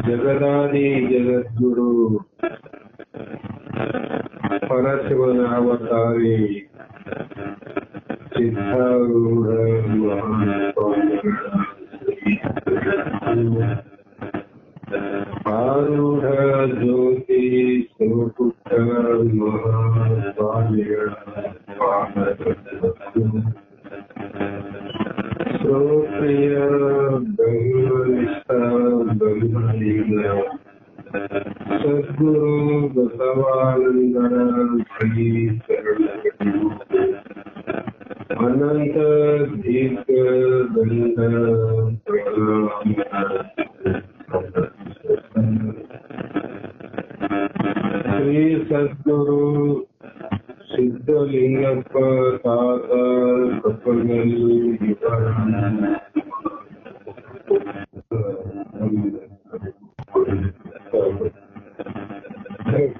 ಜಗದಾದಿ ಜಗದ್ಗುರು ಪರಶಿವನ ಅವತಾರಿ ಸಿದ್ಧಾರೂಢ ಆರೂಢ ಜ್ಯೋತಿ ಶಿವಪುತ್ರ ಮಹಾಸ್ವಾಮಿಗಳ ಶ್ರೋತ್ರಿಯ ಬ್ರಹ್ಮನಿಷ್ಠ ಬ್ರಹ್ಮಲೀನ ಸದ್ಗುರು ಬಸವಾನಂದರ ಶ್ರೀ ಶರಣಗಳು ಅನಂತ ದೀರ್ಘ ದಂಡ ಶ್ರೀ ಸದ್ಗುರು ಸಿದ್ಧಲಿಂಗಪ್ಪ ತಾತ ಕಪ್ಪನಲ್ಲಿ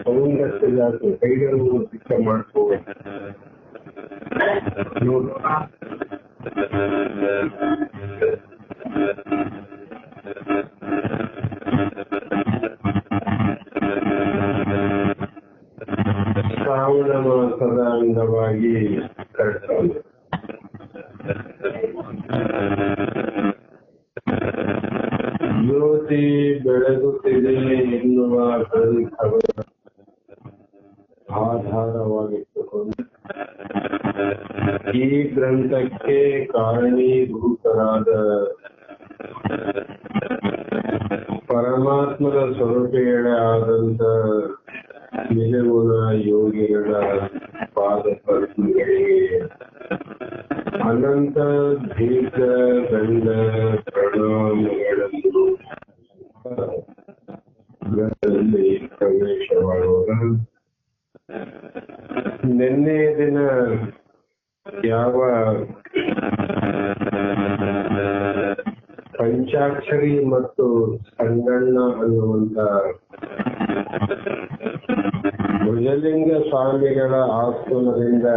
ಸೌಂದರ್ಯ ಕೈಗಳು ಸಿಕ್ಕ ಮಾಡ್ಕೋಬೇಕು ಶ್ರಾವಣ ಮಾಸದ ಅಂಗವಾಗಿ ಕರೆಕ್ಟಾಗಿ ಜ್ಯೋತಿ ಬೆಳಗುತ್ತಿದೆ ಎನ್ನುವ ಗ್ರಂಥವನ್ನು ಆಧಾರವಾಗಿಟ್ಟುಕೊಂಡು ಈ ಗ್ರಂಥಕ್ಕೆ ಕಾರಣೀಭೂತರಾದ ಪರಮಾತ್ಮದ ಸ್ವರೂಪಿಗಳೇ ಆದಂತ ನಿಜಗುಣ ಯೋಗಿಗಳ ಪಾದ ಪದ್ಮಗಳಿಗೆ ಅನಂತ ದೀರ್ಘ ದಂಡ ಪ್ರಣಾಮಗಳನ್ನು ಗ್ರಂಥದಲ್ಲಿ ಪ್ರವೇಶವಾಗುವ ನಿನ್ನೆ ದಿನ ಯಾವ ಪಂಚಾಕ್ಷರಿ ಮತ್ತು ಸಂಗಣ್ಣ ಅನ್ನುವಂತ ಭುಜಲಿಂಗ ಸ್ವಾಮಿಗಳ ಆಸ್ತುನದಿಂದ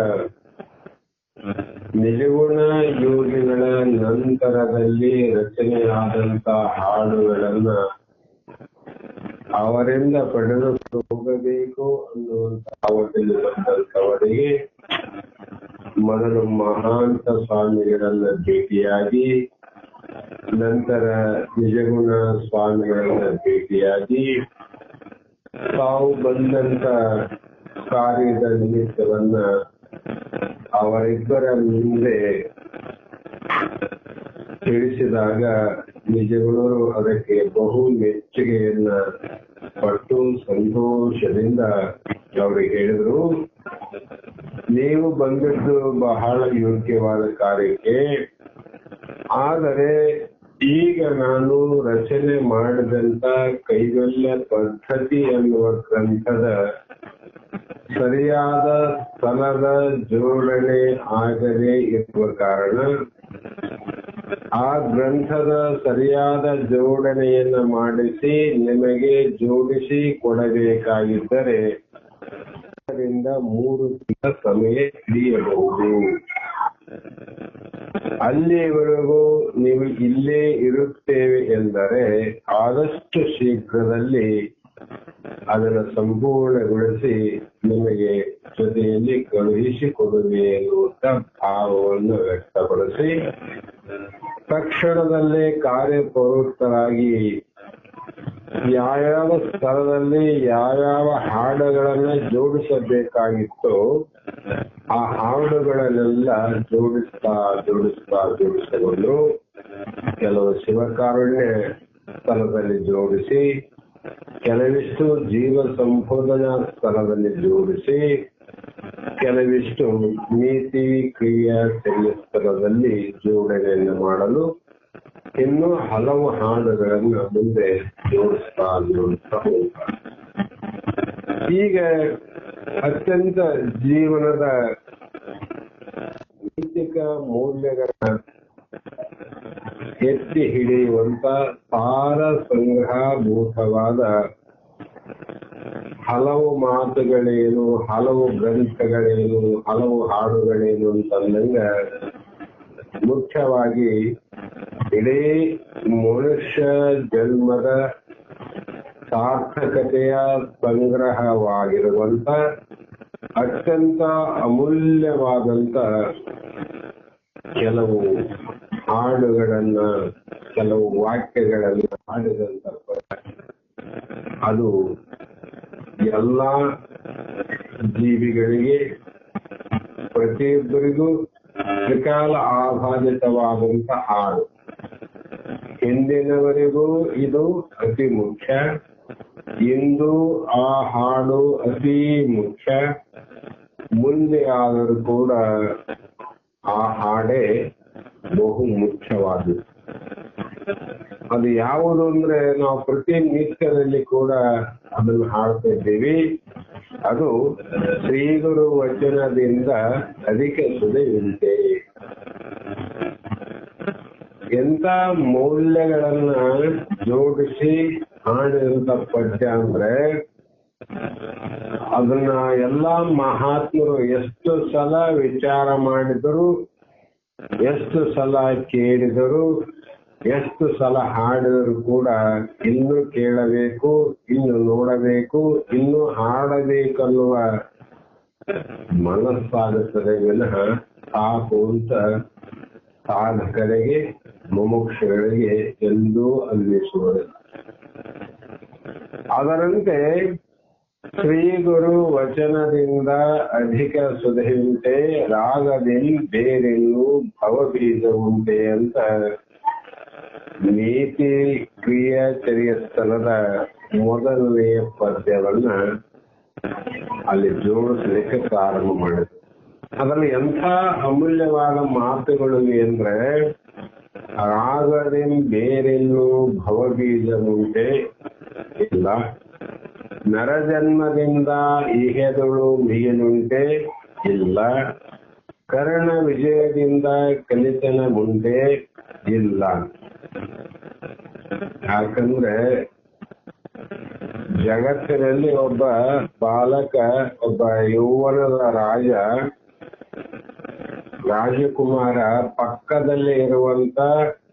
ನಿಜಗುಣ ಯೋಗಿಗಳ ನಂತರದಲ್ಲಿ ರಚನೆಯಾದಂತ ಹಾಡುಗಳನ್ನ ಅವರಿಂದ ಪಡೆದು ಹೋಗಬೇಕು ಅನ್ನುವಂತ ಭಾವದಲ್ಲಿ ಬಂದಂತವರಿಗೆ ಮೊದಲು ಮಹಾಂತ ಸ್ವಾಮಿಗಳನ್ನ ಭೇಟಿಯಾಗಿ ನಂತರ ನಿಜಗುಣ ಸ್ವಾಮಿಗಳನ್ನ ಭೇಟಿಯಾಗಿ ತಾವು ಬಂದಂತ ಕಾರ್ಯದ ನಿಮಿತ್ತವನ್ನ ಅವರಿಬ್ಬರ ಮುಂದೆ ತಿಳಿಸಿದಾಗ ನಿಜಗುಣರು ಅದಕ್ಕೆ ಬಹು ಮೆಚ್ಚುಗೆಯನ್ನ ಪಟ್ಟು ಸಂತೋಷದಿಂದ ಅವರಿಗೆ ಹೇಳಿದ್ರು, ನೀವು ಬಂದದ್ದು ಬಹಳ ಯೋಗ್ಯವಾದ ಕಾರ್ಯಕ್ಕೆ, ಆದರೆ ಈಗ ನಾನು ರಚನೆ ಮಾಡಿದಂತ ಕೈವಲ್ಯ ಪದ್ಧತಿ ಎನ್ನುವ ಗ್ರಂಥದ ಸರಿಯಾದ ಸ್ಥಳದ ಜೋಡಣೆ ಆಗದೆ ಇರುವ ಕಾರಣ ಆ ಗ್ರಂಥದ ಸರಿಯಾದ ಜೋಡಣೆಯನ್ನ ಮಾಡಿಸಿ ನಿಮಗೆ ಜೋಡಿಸಿ ಕೊಡಬೇಕಾಗಿದ್ದರೆ ಅದರಿಂದ 3 ತಿಂಗಳ ಸಮಯ ಹಿಡಿಯಬಹುದು. ಅಲ್ಲಿಯವರೆಗೂ ನೀವು ಇಲ್ಲೇ ಇರುತ್ತೇವೆ ಎಂದರೆ ಆದಷ್ಟು ಶೀಘ್ರದಲ್ಲಿ ಅದನ್ನು ಸಂಪೂರ್ಣಗೊಳಿಸಿ ನಿಮಗೆ ಜೊತೆಯಲ್ಲಿ ಕಳುಹಿಸಿಕೊಡುವೆ ಎನ್ನುವಂತ ಭಾವವನ್ನು ವ್ಯಕ್ತಪಡಿಸಿ ತಕ್ಷಣದಲ್ಲೇ ಕಾರ್ಯಪ್ರವೃತ್ತರಾಗಿ ಯಾವ್ಯಾವ ಸ್ಥಳದಲ್ಲಿ ಯಾವ್ಯಾವ ಹಾಡುಗಳನ್ನ ಜೋಡಿಸಬೇಕಾಗಿತ್ತೋ ಆ ಹಾಡುಗಳನ್ನೆಲ್ಲ ಜೋಡಿಸಿಕೊಂಡು ಕೆಲವು ಶಿವಕಾರುಣ್ಯ ಸ್ಥಳದಲ್ಲಿ ಜೋಡಿಸಿ, ಕೆಲವಿಷ್ಟು ಜೀವ ಸಂಬೋಧನಾ ಸ್ಥಳದಲ್ಲಿ ಜೋಡಿಸಿ, ಕೆಲವಿಷ್ಟು ನೀತಿ ಕ್ರಿಯಾ ಸ್ಥಳದಲ್ಲಿ ಜೋಡಣೆಯನ್ನು ಮಾಡಲು ಇನ್ನೂ ಹಲವು ಹಾಡುಗಳನ್ನು ಮುಂದೆ ಜೋಡಿಸ್ತಾ ಹೋಗ್ತಾರೆ. ಈಗ ಅತ್ಯಂತ ಜೀವನದ ನೈತಿಕ ಮೌಲ್ಯಗಳ ಎತ್ತಿ ಹಿಡಿಯುವಂತ ಸಾರ ಸಂಗ್ರಹಭೂತವಾದ ಹಲವು ಮಾತುಗಳೇನು, ಹಲವು ಗ್ರಂಥಗಳೇನು, ಹಲವು ಹಾಡುಗಳೇನು ಅಂತಂದಂಗ ಮುಖ್ಯವಾಗಿ ಇಡೀ ಮನುಷ್ಯ ಜನ್ಮದ ಸಾರ್ಥಕತೆಯ ಸಂಗ್ರಹವಾಗಿರುವಂತ ಅತ್ಯಂತ ಅಮೂಲ್ಯವಾದಂತ ಕೆಲವು ಹಾಡುಗಳನ್ನ, ಕೆಲವು ವಾಕ್ಯಗಳನ್ನ ಹಾಡಿದಂತ ಅದು ಎಲ್ಲ ಜೀವಿಗಳಿಗೆ, ಪ್ರತಿಯೊಬ್ಬರಿಗೂ ತ್ರಿಕಾಲ ಆಧಾರಿತವಾದಂತ ಹಾಡು. ಹಿಂದಿನವರಿಗೂ ಇದು ಅತಿ ಮುಖ್ಯ, ಇಂದು ಆ ಹಾಡು ಅತಿ ಮುಖ್ಯ, ಮುಂದೆ ಆದರೂ ಕೂಡ ಆ ಹಾಡೇ ಬಹು ಮುಖ್ಯವಾದದ್ದು. ಅದು ಯಾವುದು ಅಂದ್ರೆ ನಾವು ಪ್ರತಿನಿತ್ಯದಲ್ಲಿ ಕೂಡ ಅದನ್ನು ಹಾಡ್ತಾ ಇದ್ದೀವಿ. ಅದು ಶ್ರೀ ಗುರು ವಚನದಿಂದ ಅಧಿಕ ಸುಧೆಯುಂಟೆ. ಎಂತ ಮೌಲ್ಯಗಳನ್ನ ಜೋಡಿಸಿ ಹಾಡಿದಂತ ಪದ್ಯ ಅಂದ್ರೆ ಅದನ್ನ ಎಲ್ಲಾ ಮಹಾತ್ಮರು ಎಷ್ಟು ಸಲ ವಿಚಾರ ಮಾಡಿದರು, ಎಷ್ಟು ಸಲ ಕೇಳಿದರು, ಎಷ್ಟು ಸಲ ಹಾಡಿದರೂ ಕೂಡ ಇನ್ನು ಕೇಳಬೇಕು, ಇನ್ನು ನೋಡಬೇಕು, ಇನ್ನು ಹಾಡಬೇಕನ್ನುವ ಮನಸ್ಸಾಗುತ್ತದೆ ವಿನಃ ಸಾಕು ಅಂತ ಸಾಧಕರಿಗೆ, ಮುಮುಕ್ಷಗಳಿಗೆ ಎಂದೂ ಅನ್ನಿಸುವುದು. ಅದರಂತೆ ಶ್ರೀ ಗುರು ವಚನದಿಂದ ಅಧಿಕ ಸುಧೆಯುಂಟೆ, ರಾಗದಲ್ಲಿ ಬೇರೆಲ್ಲೂ ಭವಬೀಜ ಉಂಟೆ ಅಂತ ನೀತಿ ಕ್ರಿಯಾಚರ್ಯ ಸ್ಥಳದ ಮೊದಲನೆಯ ಪದ್ಯವನ್ನ ಅಲ್ಲಿ ಜೋಡಿಸ್ಲಿಕ್ಕೆ ಪ್ರಾರಂಭ ಮಾಡಿದ್ರು. ಅದರಲ್ಲಿ ಎಂಥ ಅಮೂಲ್ಯವಾದ ಮಾತುಗಳು ಅಂದ್ರೆ, ರಾಗದಿಂದ ಬೇರೆಲ್ಲೂ ಭವಬೀಜ ಉಂಟೆ ಇಲ್ಲ, ನರಜನ್ಮದಿಂದ ಇಹೆದಳು ಮಿಗಿಲುಂಟೆ ಇಲ್ಲ, ಕರ್ಣ ವಿಜಯದಿಂದ ಕಲಿತನ ಮುಂದೆ ಇಲ್ಲ. ಯಾಕಂದ್ರೆ ಜಗತ್ತಿನಲ್ಲಿ ಒಬ್ಬ ಬಾಲಕ, ಒಬ್ಬ ಯೌವನದ ರಾಜಕುಮಾರ ಪಕ್ಕದಲ್ಲೇ ಇರುವಂತ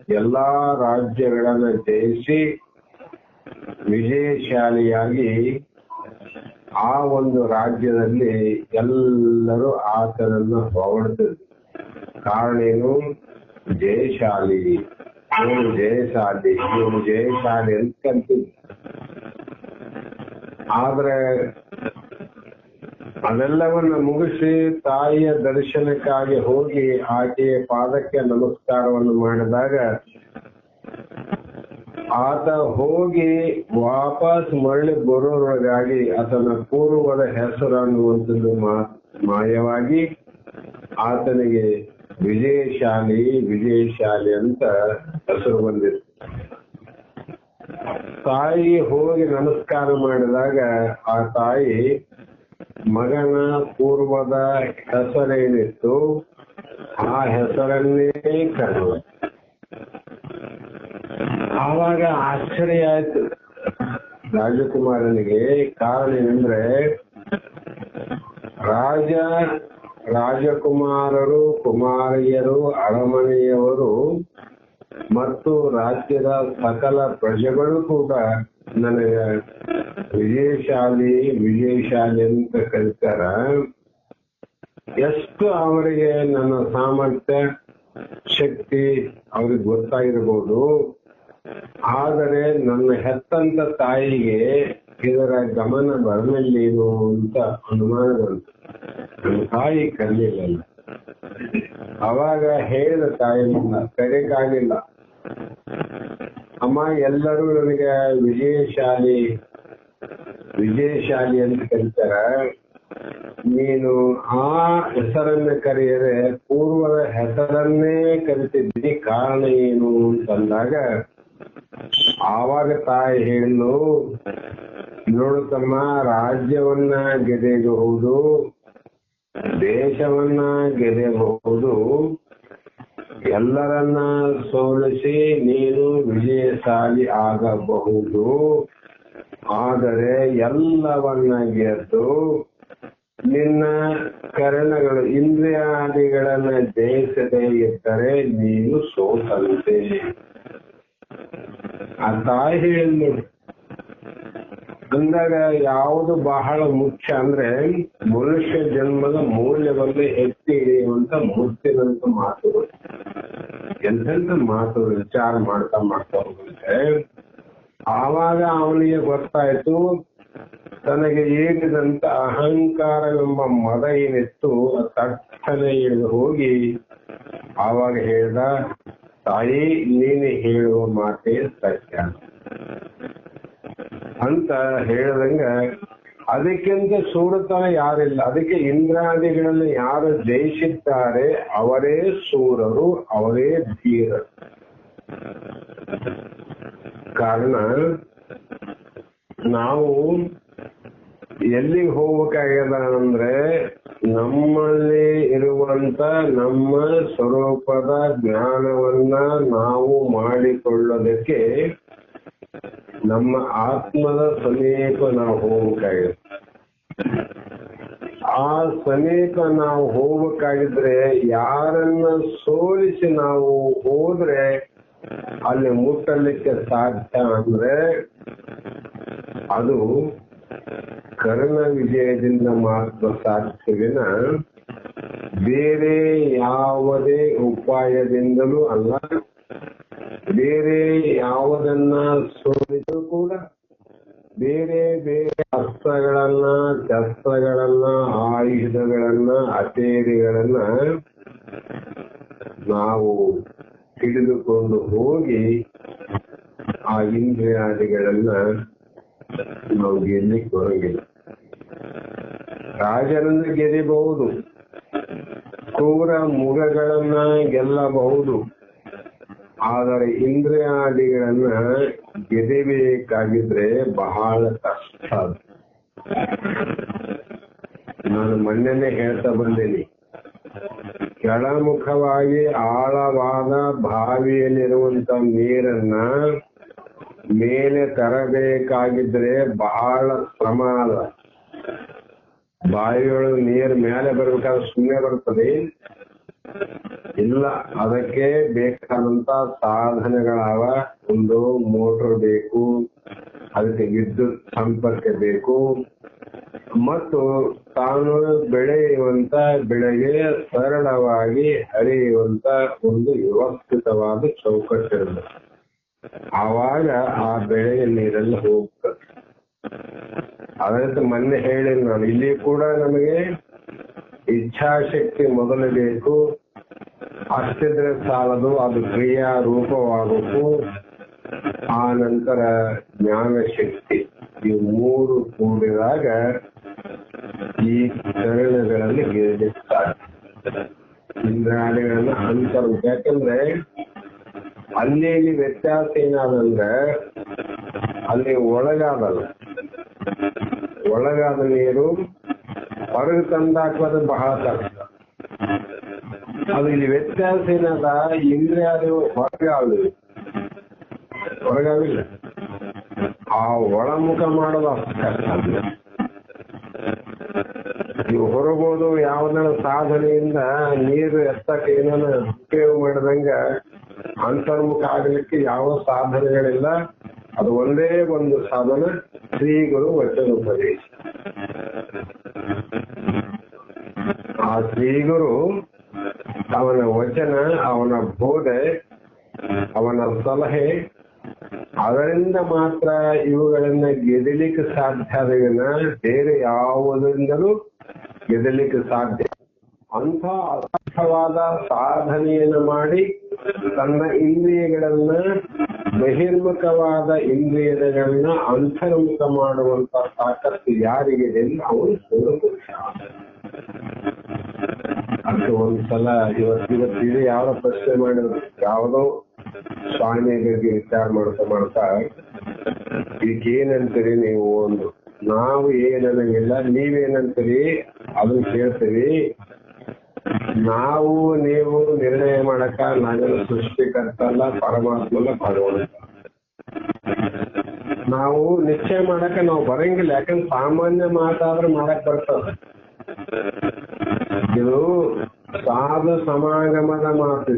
ಎಲ್ಲಾ ರಾಜ್ಯಗಳನ್ನ ಜಯಿಸಿ ವಿಜಯಶಾಲಿಯಾಗಿ ಆ ಒಂದು ರಾಜ್ಯದಲ್ಲಿ ಎಲ್ಲರೂ ಆತನನ್ನ ಹೊಗಳ್ತಿದ್ರು. ಕಾರಣ ಏನು? ಜಯಶಾಲಿ, ಇವನು ಜಯಶಾಲಿ, ಇವನು ಜಯಶಾಲಿ ಅಂತ ಕಲ್ತಿದ್ರು. ಆದ್ರೆ ಅದೆಲ್ಲವನ್ನ ಮುಗಿಸಿ ತಾಯಿಯ ದರ್ಶನಕ್ಕಾಗಿ ಹೋಗಿ ಆಕೆಯ ಪಾದಕ್ಕೆ ನಮಸ್ಕಾರವನ್ನು ಮಾಡಿದಾಗ ಆತ ಹೋಗಿ ವಾಪಸ್ ಮರಳಿ ಬರೋರೊಳಗಾಗಿ ಆತನ ಪೂರ್ವದ ಹೆಸರು ಅನ್ನುವಂಥದ್ದು ಮಾಯವಾಗಿ ಆತನಿಗೆ ವಿಜಯಶಾಲಿ ಅಂತ ಹೆಸರು ಬಂದಿತ್ತು. ತಾಯಿ ಹೋಗಿ ನಮಸ್ಕಾರ ಮಾಡಿದಾಗ ಆ ತಾಯಿ ಮಗನ ಪೂರ್ವದ ಹೆಸರೇನಿತ್ತು ಆ ಹೆಸರನ್ನೇ ಕರೆಯುವ. ಆವಾಗ ಆಶ್ಚರ್ಯ ಆಯ್ತು ರಾಜಕುಮಾರನಿಗೆ. ಕಾರಣ ಏನಂದ್ರೆ ರಾಜಕುಮಾರರು, ಕುಮಾರಿಯರು, ಅರಮನೆಯವರು ಮತ್ತು ರಾಜ್ಯದ ಸಕಲ ಪ್ರಜೆಗಳು ಕೂಡ ನನಗೆ ವಿಜಯಶಾಲಿ ಅಂತ ಕರೀತಾರ. ಎಷ್ಟು ಅವರಿಗೆ ನನ್ನ ಸಾಮರ್ಥ್ಯ, ಶಕ್ತಿ ಅವ್ರಿಗೆ ಗೊತ್ತಾಗಿರ್ಬೋದು. ಆದರೆ ನನ್ನ ಹೆತ್ತಂತ ತಾಯಿಗೆ ಇದರ ಗಮನ ಬರಲಿಲ್ಲೇನು ಅಂತ ಅನುಮಾನ ಬಂತು. ನನ್ನ ತಾಯಿ ಕಲಿಯಲ್ಲ. ಅವಾಗ ಹೇಳಿದ ತಾಯಿ ಕರೆಯಕ್ಕಾಗಿಲ್ಲ. ಅಮ್ಮ, ಎಲ್ಲರೂ ನನಗೆ ವಿಜಯಶಾಲಿ ಅಂತ ಕರೀತಾರ, ನೀನು ಆ ಹೆಸರನ್ನ ಕರೆಯದೆ ಪೂರ್ವದ ಹೆಸರನ್ನೇ ಕರಿತಿದ್ದಿ, ಕಾರಣ ಏನು ಅಂತಂದಾಗ ಆವಾಗ ತಾಯಿ ಹೇಳು, ನೋಡು ತಮ್ಮ, ರಾಜ್ಯವನ್ನ ಗೆದೆಯಬಹುದು, ದೇಶವನ್ನ ಗೆದೆಯಬಹುದು, ಎಲ್ಲರನ್ನ ಸೋಲಿಸಿ ನೀನು ವಿಜಯಶಾಲಿ ಆಗಬಹುದು. ಆದರೆ ಎಲ್ಲವನ್ನ ಗೆದ್ದು ನಿನ್ನ ಕರಣಗಳು ಇಂದ್ರಿಯಾದಿಗಳನ್ನ ಜಯಿಸದೇ ಇದ್ದರೆ ನೀನು ಸೋತಂತೆ. ಆ ತಾಯಿ ಹೇಳಿ ಅಂದಾಗ ಯಾವುದು ಬಹಳ ಮುಖ್ಯ ಅಂದ್ರೆ ಮನುಷ್ಯ ಜನ್ಮದ ಮೌಲ್ಯವನ್ನು ಎತ್ತಿ ಹಿಡಿಯುವಂತ ಮುತ್ತಿನಂತ ಮಾತುಗಳು. ಎಂತೆಂತ ಮಾತು ವಿಚಾರ ಮಾಡ್ತಾ ಹೋಗುತ್ತೆ. ಆವಾಗ ಅವನಿಗೆ ಗೊತ್ತಾಯ್ತು, ತನಗೆ ಏರಿದಂತ ಅಹಂಕಾರವೆಂಬ ಮದ ಏನಿತ್ತು ತಕ್ಷಣ ಇಳಿದು ಹೋಗಿ ಆವಾಗ ಹೇಳ್ದ, ತಾಯಿ ನೀನು ಹೇಳುವ ಮಾತೇ ಸತ್ಯ ಅಂತ ಹೇಳ್ದಂಗ, ಅದಕ್ಕಿಂತ ಸೂರತನ ಯಾರಿಲ್ಲ. ಅದಕ್ಕೆ ಇಂದ್ರಾದಿಗಳನ್ನು ಯಾರು ಜಯಿಸಿದ್ದಾರೆ ಅವರೇ ಸೂರರು, ಅವರೇ ಧೀರರು. ಕಾರಣ ನಾವು ಎಲ್ಲಿಗೆ ಹೋಗ್ಬೇಕಾಗ್ಯದ ಅಂದ್ರೆ ನಮ್ಮಲ್ಲಿ ಇರುವಂತ ನಮ್ಮ ಸ್ವರೂಪದ ಜ್ಞಾನವನ್ನ ನಾವು ಮಾಡಿಕೊಳ್ಳೋದಕ್ಕೆ ನಮ್ಮ ಆತ್ಮದ ಸಮೀಪ ನಾವು ಹೋಗ್ಬೇಕಾಗಿದೆ. ಆ ಸಮೀಪ ನಾವು ಹೋಗ್ಬೇಕಾಗಿದ್ರೆ ಯಾರನ್ನ ಸೋಲಿಸಿ ನಾವು ಹೋದ್ರೆ ಅಲ್ಲಿ ಮುಟ್ಟಲಿಕ್ಕೆ ಸಾಧ್ಯ ಅಂದ್ರೆ ಅದು ಕರ್ಣ ವಿಜಯದಿಂದ ಮಾತ್ರ ಸಾಧ್ಯವಿನ ಬೇರೆ ಯಾವುದೇ ಉಪಾಯದಿಂದಲೂ ಅಲ್ಲ. ಬೇರೆ ಯಾವುದನ್ನ ಸೋಲಿಸಲು ಕೂಡ ಬೇರೆ ಬೇರೆ ಅಸ್ತ್ರಗಳನ್ನ, ಶಸ್ತ್ರಗಳನ್ನ, ಆಯುಧಗಳನ್ನ, ಅತೇರಿಗಳನ್ನ ನಾವು ಹಿಡಿದುಕೊಂಡು ಹೋಗಿ ಆ ಇಂದ್ರಿಯಾದಿಗಳನ್ನ ನಾವು ಗೆಲ್ಲಿಕ್ಕೆ ಬರಂಗಿಲ್ಲ. ರಾಜರನ್ನ ಗೆಲ್ಲಬಹುದು, ಕ್ರೂರ ಮೃಗಗಳನ್ನ ಗೆಲ್ಲಬಹುದು, ಆದರೆ ಇಂದ್ರಿಯಾದಿಗಳನ್ನ ಗೆದಬೇಕಾಗಿದ್ರೆ ಬಹಳ ಕಷ್ಟ. ನಾನು ಮೊನ್ನೆನೆ ಹೇಳ್ತಾ ಬಂದೇನಿ, ಕೆಳಮುಖವಾಗಿ ಆಳವಾದ ಬಾವಿಯಲ್ಲಿರುವಂತ ನೀರನ್ನ ಮೇಲೆ ತರಬೇಕಾಗಿದ್ರೆ ಬಹಳ ಶ್ರಮ ಅದ. ಬಾವಿಯೊಳಗೆ ನೀರ್ ಮೇಲೆ ಬರ್ಬೇಕಾದ್ರೆ ಸುಮ್ಮನೆ ಬರ್ತದೆ ಇಲ್ಲ, ಅದಕ್ಕೆ ಬೇಕಾದಂತ ಸಾಧನಗಳಾವ. ಒಂದು ಮೋಟರ್ ಬೇಕು, ಅದಕ್ಕೆ ವಿದ್ಯುತ್ ಸಂಪರ್ಕ ಬೇಕು, ಮತ್ತು ತಾನು ಬೆಳೆಯುವಂತ ಬೆಳೆಗೆ ಸರಳವಾಗಿ ಹರಿಯುವಂತ ಒಂದು ವ್ಯವಸ್ಥಿತವಾದ ಚೌಕಟ್ಟಿರುತ್ತೆ. ಆವಾಗ ಆ ಬೆಳೆಗೆ ನೀರೆಲ್ಲ ಹೋಗ್ತದೆ. ಅದಕ್ಕೆ ಮೊನ್ನೆ ಹೇಳಿ ನಾನು, ಇಲ್ಲಿ ಕೂಡ ನಮಗೆ ಇಚ್ಛಾಶಕ್ತಿ ಮೊದಲು ಬೇಕು, ಅಷ್ಟಿದ್ರೆ ಸಾಲದು, ಅದು ಕ್ರಿಯಾ ರೂಪವಾಗಬೇಕು. ಆ ನಂತರ ಜ್ಞಾನ ಶಕ್ತಿ, ಈ ಮೂರು ಕೂಡಿದಾಗ ಈ ಚರಣಗಳಲ್ಲಿ ಗೆಲ್ಲಲಿಕ್ಕೆ ಸಾಧ್ಯ. ಇಂದ್ರಾದಿಗಳನ್ನ ಅಂತರ. ಯಾಕಂದ್ರೆ ಅಲ್ಲಿ ವ್ಯತ್ಯಾಸ ಏನಾದಂದ್ರೆ ಅಲ್ಲಿ ಒಳಗಾದಲ್ಲ, ಒಳಗಾದ ನೀರು ಹೊರಗೆ ತಂದಾಕೋದು ಬಹಳ ಕಷ್ಟ. ಅದು ಇಲ್ಲಿ ವ್ಯತ್ಯಾಸ ಏನದ, ಇಂದ್ರಿಯಾದಿಗಳು ಹೊರಗಾವಿಲ್ಲ, ಆ ಒಳಮುಖ ಮಾಡೋದು ಅಷ್ಟು ಕಷ್ಟ. ನೀವು ಹೊರಗೋದು ಯಾವ್ದಾರ ಸಾಧನೆಯಿಂದ ನೀರು ಎತ್ತಕ್ಕೆ ಏನಾನ ಉಪಯೋಗ ಮಾಡಿದಂಗ ಅಂತರ್ಮುಖ ಆಗ್ಲಿಕ್ಕೆ ಯಾವ ಸಾಧನೆಗಳಿಲ್ಲ. ಅದು ಒಂದೇ ಒಂದು ಸಾಧನ, ಶ್ರೀಗುರು ವಚನೋಪದೇಶ. ಆ ಶ್ರೀಗುರು ಅವನ ವಚನ, ಅವನ ಬೋಧೆ, ಅವನ ಸಲಹೆ, ಅದರಿಂದ ಮಾತ್ರ ಇವುಗಳನ್ನ ಗೆದಲಿಕ್ಕೆ ಸಾಧ್ಯ. ಅದನ್ನ ಬೇರೆ ಯಾವುದರಿಂದಲೂ ಗೆದಲಿಕ್ಕೆ ಸಾಧ್ಯ. ಅಂಥ ಅಸಾಧ್ಯವಾದ ಸಾಧನೆಯನ್ನು ಮಾಡಿ ತನ್ನ ಇಂದ್ರಿಯಗಳನ್ನ, ಬಹಿರ್ಮುಖವಾದ ಇಂದ್ರಿಯಗಳನ್ನ ಅಂತರ್ಮುಖ ಮಾಡುವಂತ ತಾಕತ್ತು ಯಾರಿಗೆ ಅವನು ಸೂರ್ಯಪುರುಷ. ಅದು ಒಂದ್ಸಲ ಇವತ್ತಿದೆ ಯಾರೋ ಪ್ರಶ್ನೆ ಮಾಡಿದ್ರು, ಯಾವುದೋ ಸ್ವಾಮಿಗಳಿಗೆ ವಿಚಾರ ಮಾಡ್ತಾ ಇದಕ್ಕೇನಂತೀರಿ ನೀವು? ಒಂದು ನಾವು ಏನನ್ನಂಗಿಲ್ಲ, ನೀವೇನಂತೀರಿ ಅದನ್ನ ಕೇಳ್ತೀವಿ. ನಾವು ನೀವು ನಿರ್ಣಯ ಮಾಡಕ ನಾವೆಲ್ಲ ಸೃಷ್ಟಿಕರ್ತ ಅಲ್ಲ, ಪರಮಾತ್ಮ ಅಲ್ಲ, ಭಗವಂತ. ನಾವು ನಿಶ್ಚಯ ಮಾಡಕ ನಾವು ಬರಂಗಿಲ್ಲ, ಯಾಕಂದ್ರೆ ಸಾಮಾನ್ಯ ಮಾತಾದ್ರೆ ಮಾಡಕ್ ಬರ್ತದ. ಇದು ಸಾಧು ಸಮಾಗಮದ ಮಾತು.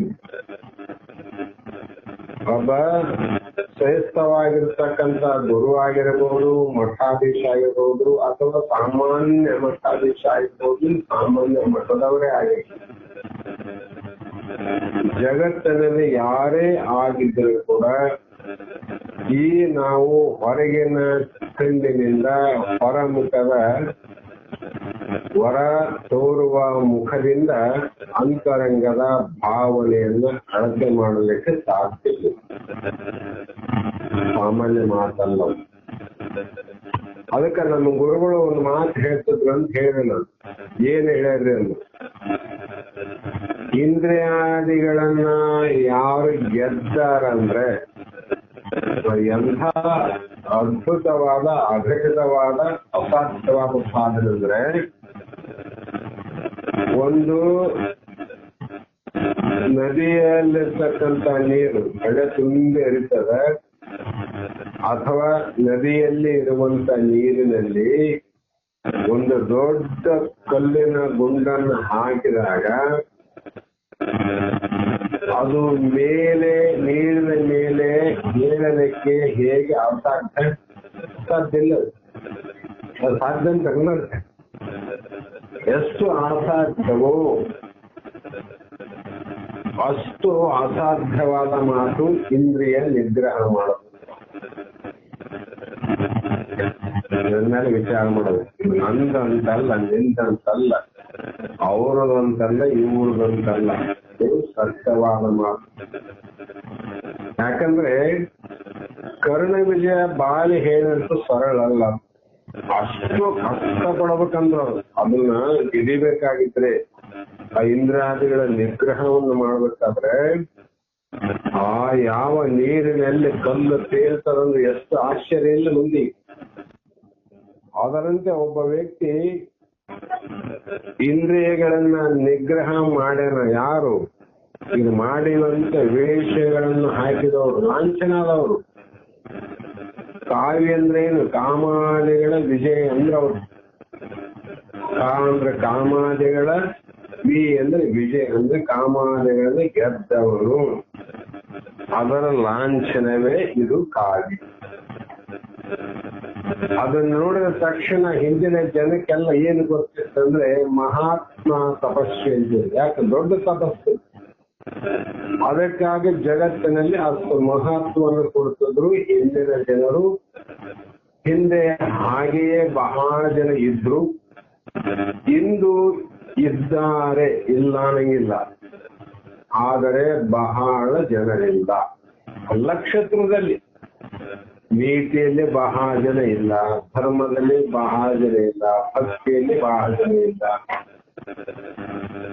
ಒಬ್ಬ ಶ್ರೇಷ್ಠವಾಗಿರ್ತಕ್ಕಂಥ ಗುರು ಆಗಿರಬಹುದು, ಮಠಾಧೀಶ ಆಗಿರ್ಬೋದು, ಅಥವಾ ಸಾಮಾನ್ಯ ಮಠಾಧೀಶ ಆಗಿರ್ಬೋದು, ಸಾಮಾನ್ಯ ಮಠದವರೇ ಆಗಿರ್ಬೋದು. ಜಗತ್ತಿನಲ್ಲಿ ಯಾರೇ ಆಗಿದ್ದರೂ ಕೂಡ ಈ ನಾವು ಹೊರಗಿನ ಕಣ್ಣಿನಿಂದ ಹೊರಮುಖದ ಹೊರ ತೋರುವ ಮುಖದಿಂದ ಅಂತರಂಗದ ಭಾವನೆಯನ್ನ ಅಳತೆ ಮಾಡಲಿಕ್ಕೆ ಸಾಧ್ಯವಿಲ್ಲ. ಸಾಮಾನ್ಯ ಮಾತಲ್ಲ. ಅದಕ್ಕೆ ನಮ್ಮ ಗುರುಗಳು ಒಂದು ಮಾತು ಹೇಳ್ತಿದ್ರು ಅಂತ ಹೇಳಿದೆ ನಾನು. ಏನ್ ಹೇಳ್ರಿ ಅಂದ್ರು, ಇಂದ್ರಿಯಾದಿಗಳನ್ನ ಯಾರು ಗೆದ್ದಾರಂದ್ರೆ ಎಂಥ ಅದ್ಭುತವಾದ, ಅಘಟಿತವಾದ, ಅಸಾಧ್ಯವಾದ ಸಾಧನೆ ಅಂದ್ರೆ, ಒಂದು ನದಿಯಲ್ಲಿರ್ತಕ್ಕಂಥ ನೀರು ಕಡೆ ತುಂಬಿ ಹರಿತದೆ, ಅಥವಾ ನದಿಯಲ್ಲಿ ಇರುವಂತ ನೀರಿನಲ್ಲಿ ಒಂದು ದೊಡ್ಡ ಕಲ್ಲಿನ ಗುಂಡನ್ನು ಹಾಕಿದಾಗ ಅದು ಮೇಲೆ ನೀರಿನ ಮೇಲೆ ಏಳಲಿಕ್ಕೆ ಹೇಗೆ ಅಸಾಧ್ಯ? ಸಾಧ್ಯವಿಲ್ಲ. ಅದು ಸಾಧ್ಯ ಅಂತ ಕಂಡುತ್ತೆ. ಎಷ್ಟು ಅಸಾಧ್ಯವೋ ಅಷ್ಟು ಅಸಾಧ್ಯವಾದ ಮಾತು ಇಂದ್ರಿಯ ನಿಗ್ರಹ ಮಾಡೋದು. ಮೇಲೆ ವಿಚಾರ ಮಾಡೋದು. ನಂದಂತಲ್ಲ, ನಿಂದಂತಲ್ಲ, ಅವ್ರದಂತಲ್ಲ, ಇವ್ರದಂತಲ್ಲ. ಇದು ಸತ್ಯವಾದ ಮಾತು. ಯಾಕಂದ್ರೆ ಕರ್ಣ ವಿಜಯ ಬಾಲಿ ಹೇಳಿದ್ದು ಸರಳ ಅಲ್ಲ. ಅಷ್ಟು ಕಷ್ಟ ಪಡ್ಬೇಕಂದ್ರು ಅದನ್ನ ಹಿಡಿಬೇಕಾಗಿದ್ರೆ, ಆ ಇಂದ್ರಾದಿಗಳ ನಿಗ್ರಹವನ್ನು ಮಾಡ್ಬೇಕಾದ್ರೆ ಆ ಯಾವ ನೀರಿನಲ್ಲಿ ಕಲ್ಲು ತೇಲ್ತದಂದ್ರೆ ಎಷ್ಟು ಆಶ್ಚರ್ಯ ಇಲ್ಲ ಮುಂದೆ. ಅದರಂತೆ ಒಬ್ಬ ವ್ಯಕ್ತಿ ಇಂದ್ರಿಯಗಳನ್ನ ನಿಗ್ರಹ ಮಾಡ್ಯಾನ. ಯಾರು ಇದು ಮಾಡಿದಂತ ವೇಷಗಳನ್ನು ಹಾಕಿದವರು, ಲಾಂಛನದವರು. ಕಾವ್ಯ ಅಂದ್ರೆ ಏನು? ಕಾಮಾದಿಗಳ ವಿಜಯ ಅಂದ್ರೆ ಅವರು. ಅಂದ್ರೆ ಕಾಮಾದಿಗಳ, ವಿ ಅಂದ್ರೆ ವಿಜಯ ಅಂದ್ರೆ ಕಾಮಾದಿಗಳಲ್ಲಿ ಗೆದ್ದವನು. ಅದರ ಲಾಂಛನವೇ ಇದು ಕಾವ್ಯ. ಅದನ್ನ ನೋಡಿದ ತಕ್ಷಣ ಹಿಂದಿನ ಜನಕ್ಕೆಲ್ಲ ಏನು ಗೊತ್ತಿತ್ತಂದ್ರೆ ಮಹಾತ್ಮ ತಪಸ್ವಿ ಅಂತ. ಯಾಕೆ? ದೊಡ್ಡ ತಪಸ್ಸು. ಅದಕ್ಕಾಗಿ ಜಗತ್ತಿನಲ್ಲಿ ಅಷ್ಟು ಮಹತ್ವವನ್ನು ಕೊಡ್ತಿದ್ರು ಹಿಂದಿನ ಜನರು. ಹಿಂದೆ ಹಾಗೆಯೇ ಬಹಳ ಜನ ಇದ್ರು, ಇಂದು ಇದ್ದಾರೆ, ಇಲ್ಲ ಅನ್ನಂಗಿಲ್ಲ. ಆದರೆ ಬಹಳ ಜನರಿಲ್ಲ. ನಕ್ಷತ್ರದಲ್ಲಿ ನೀತಿಯಲ್ಲಿ ಬಹಳ ಜನ ಇಲ್ಲ, ಧರ್ಮದಲ್ಲಿ ಬಹಳ ಜನ ಇಲ್ಲ, ಭಕ್ತಿಯಲ್ಲಿ ಬಹಳ ಜನ ಇಲ್ಲ.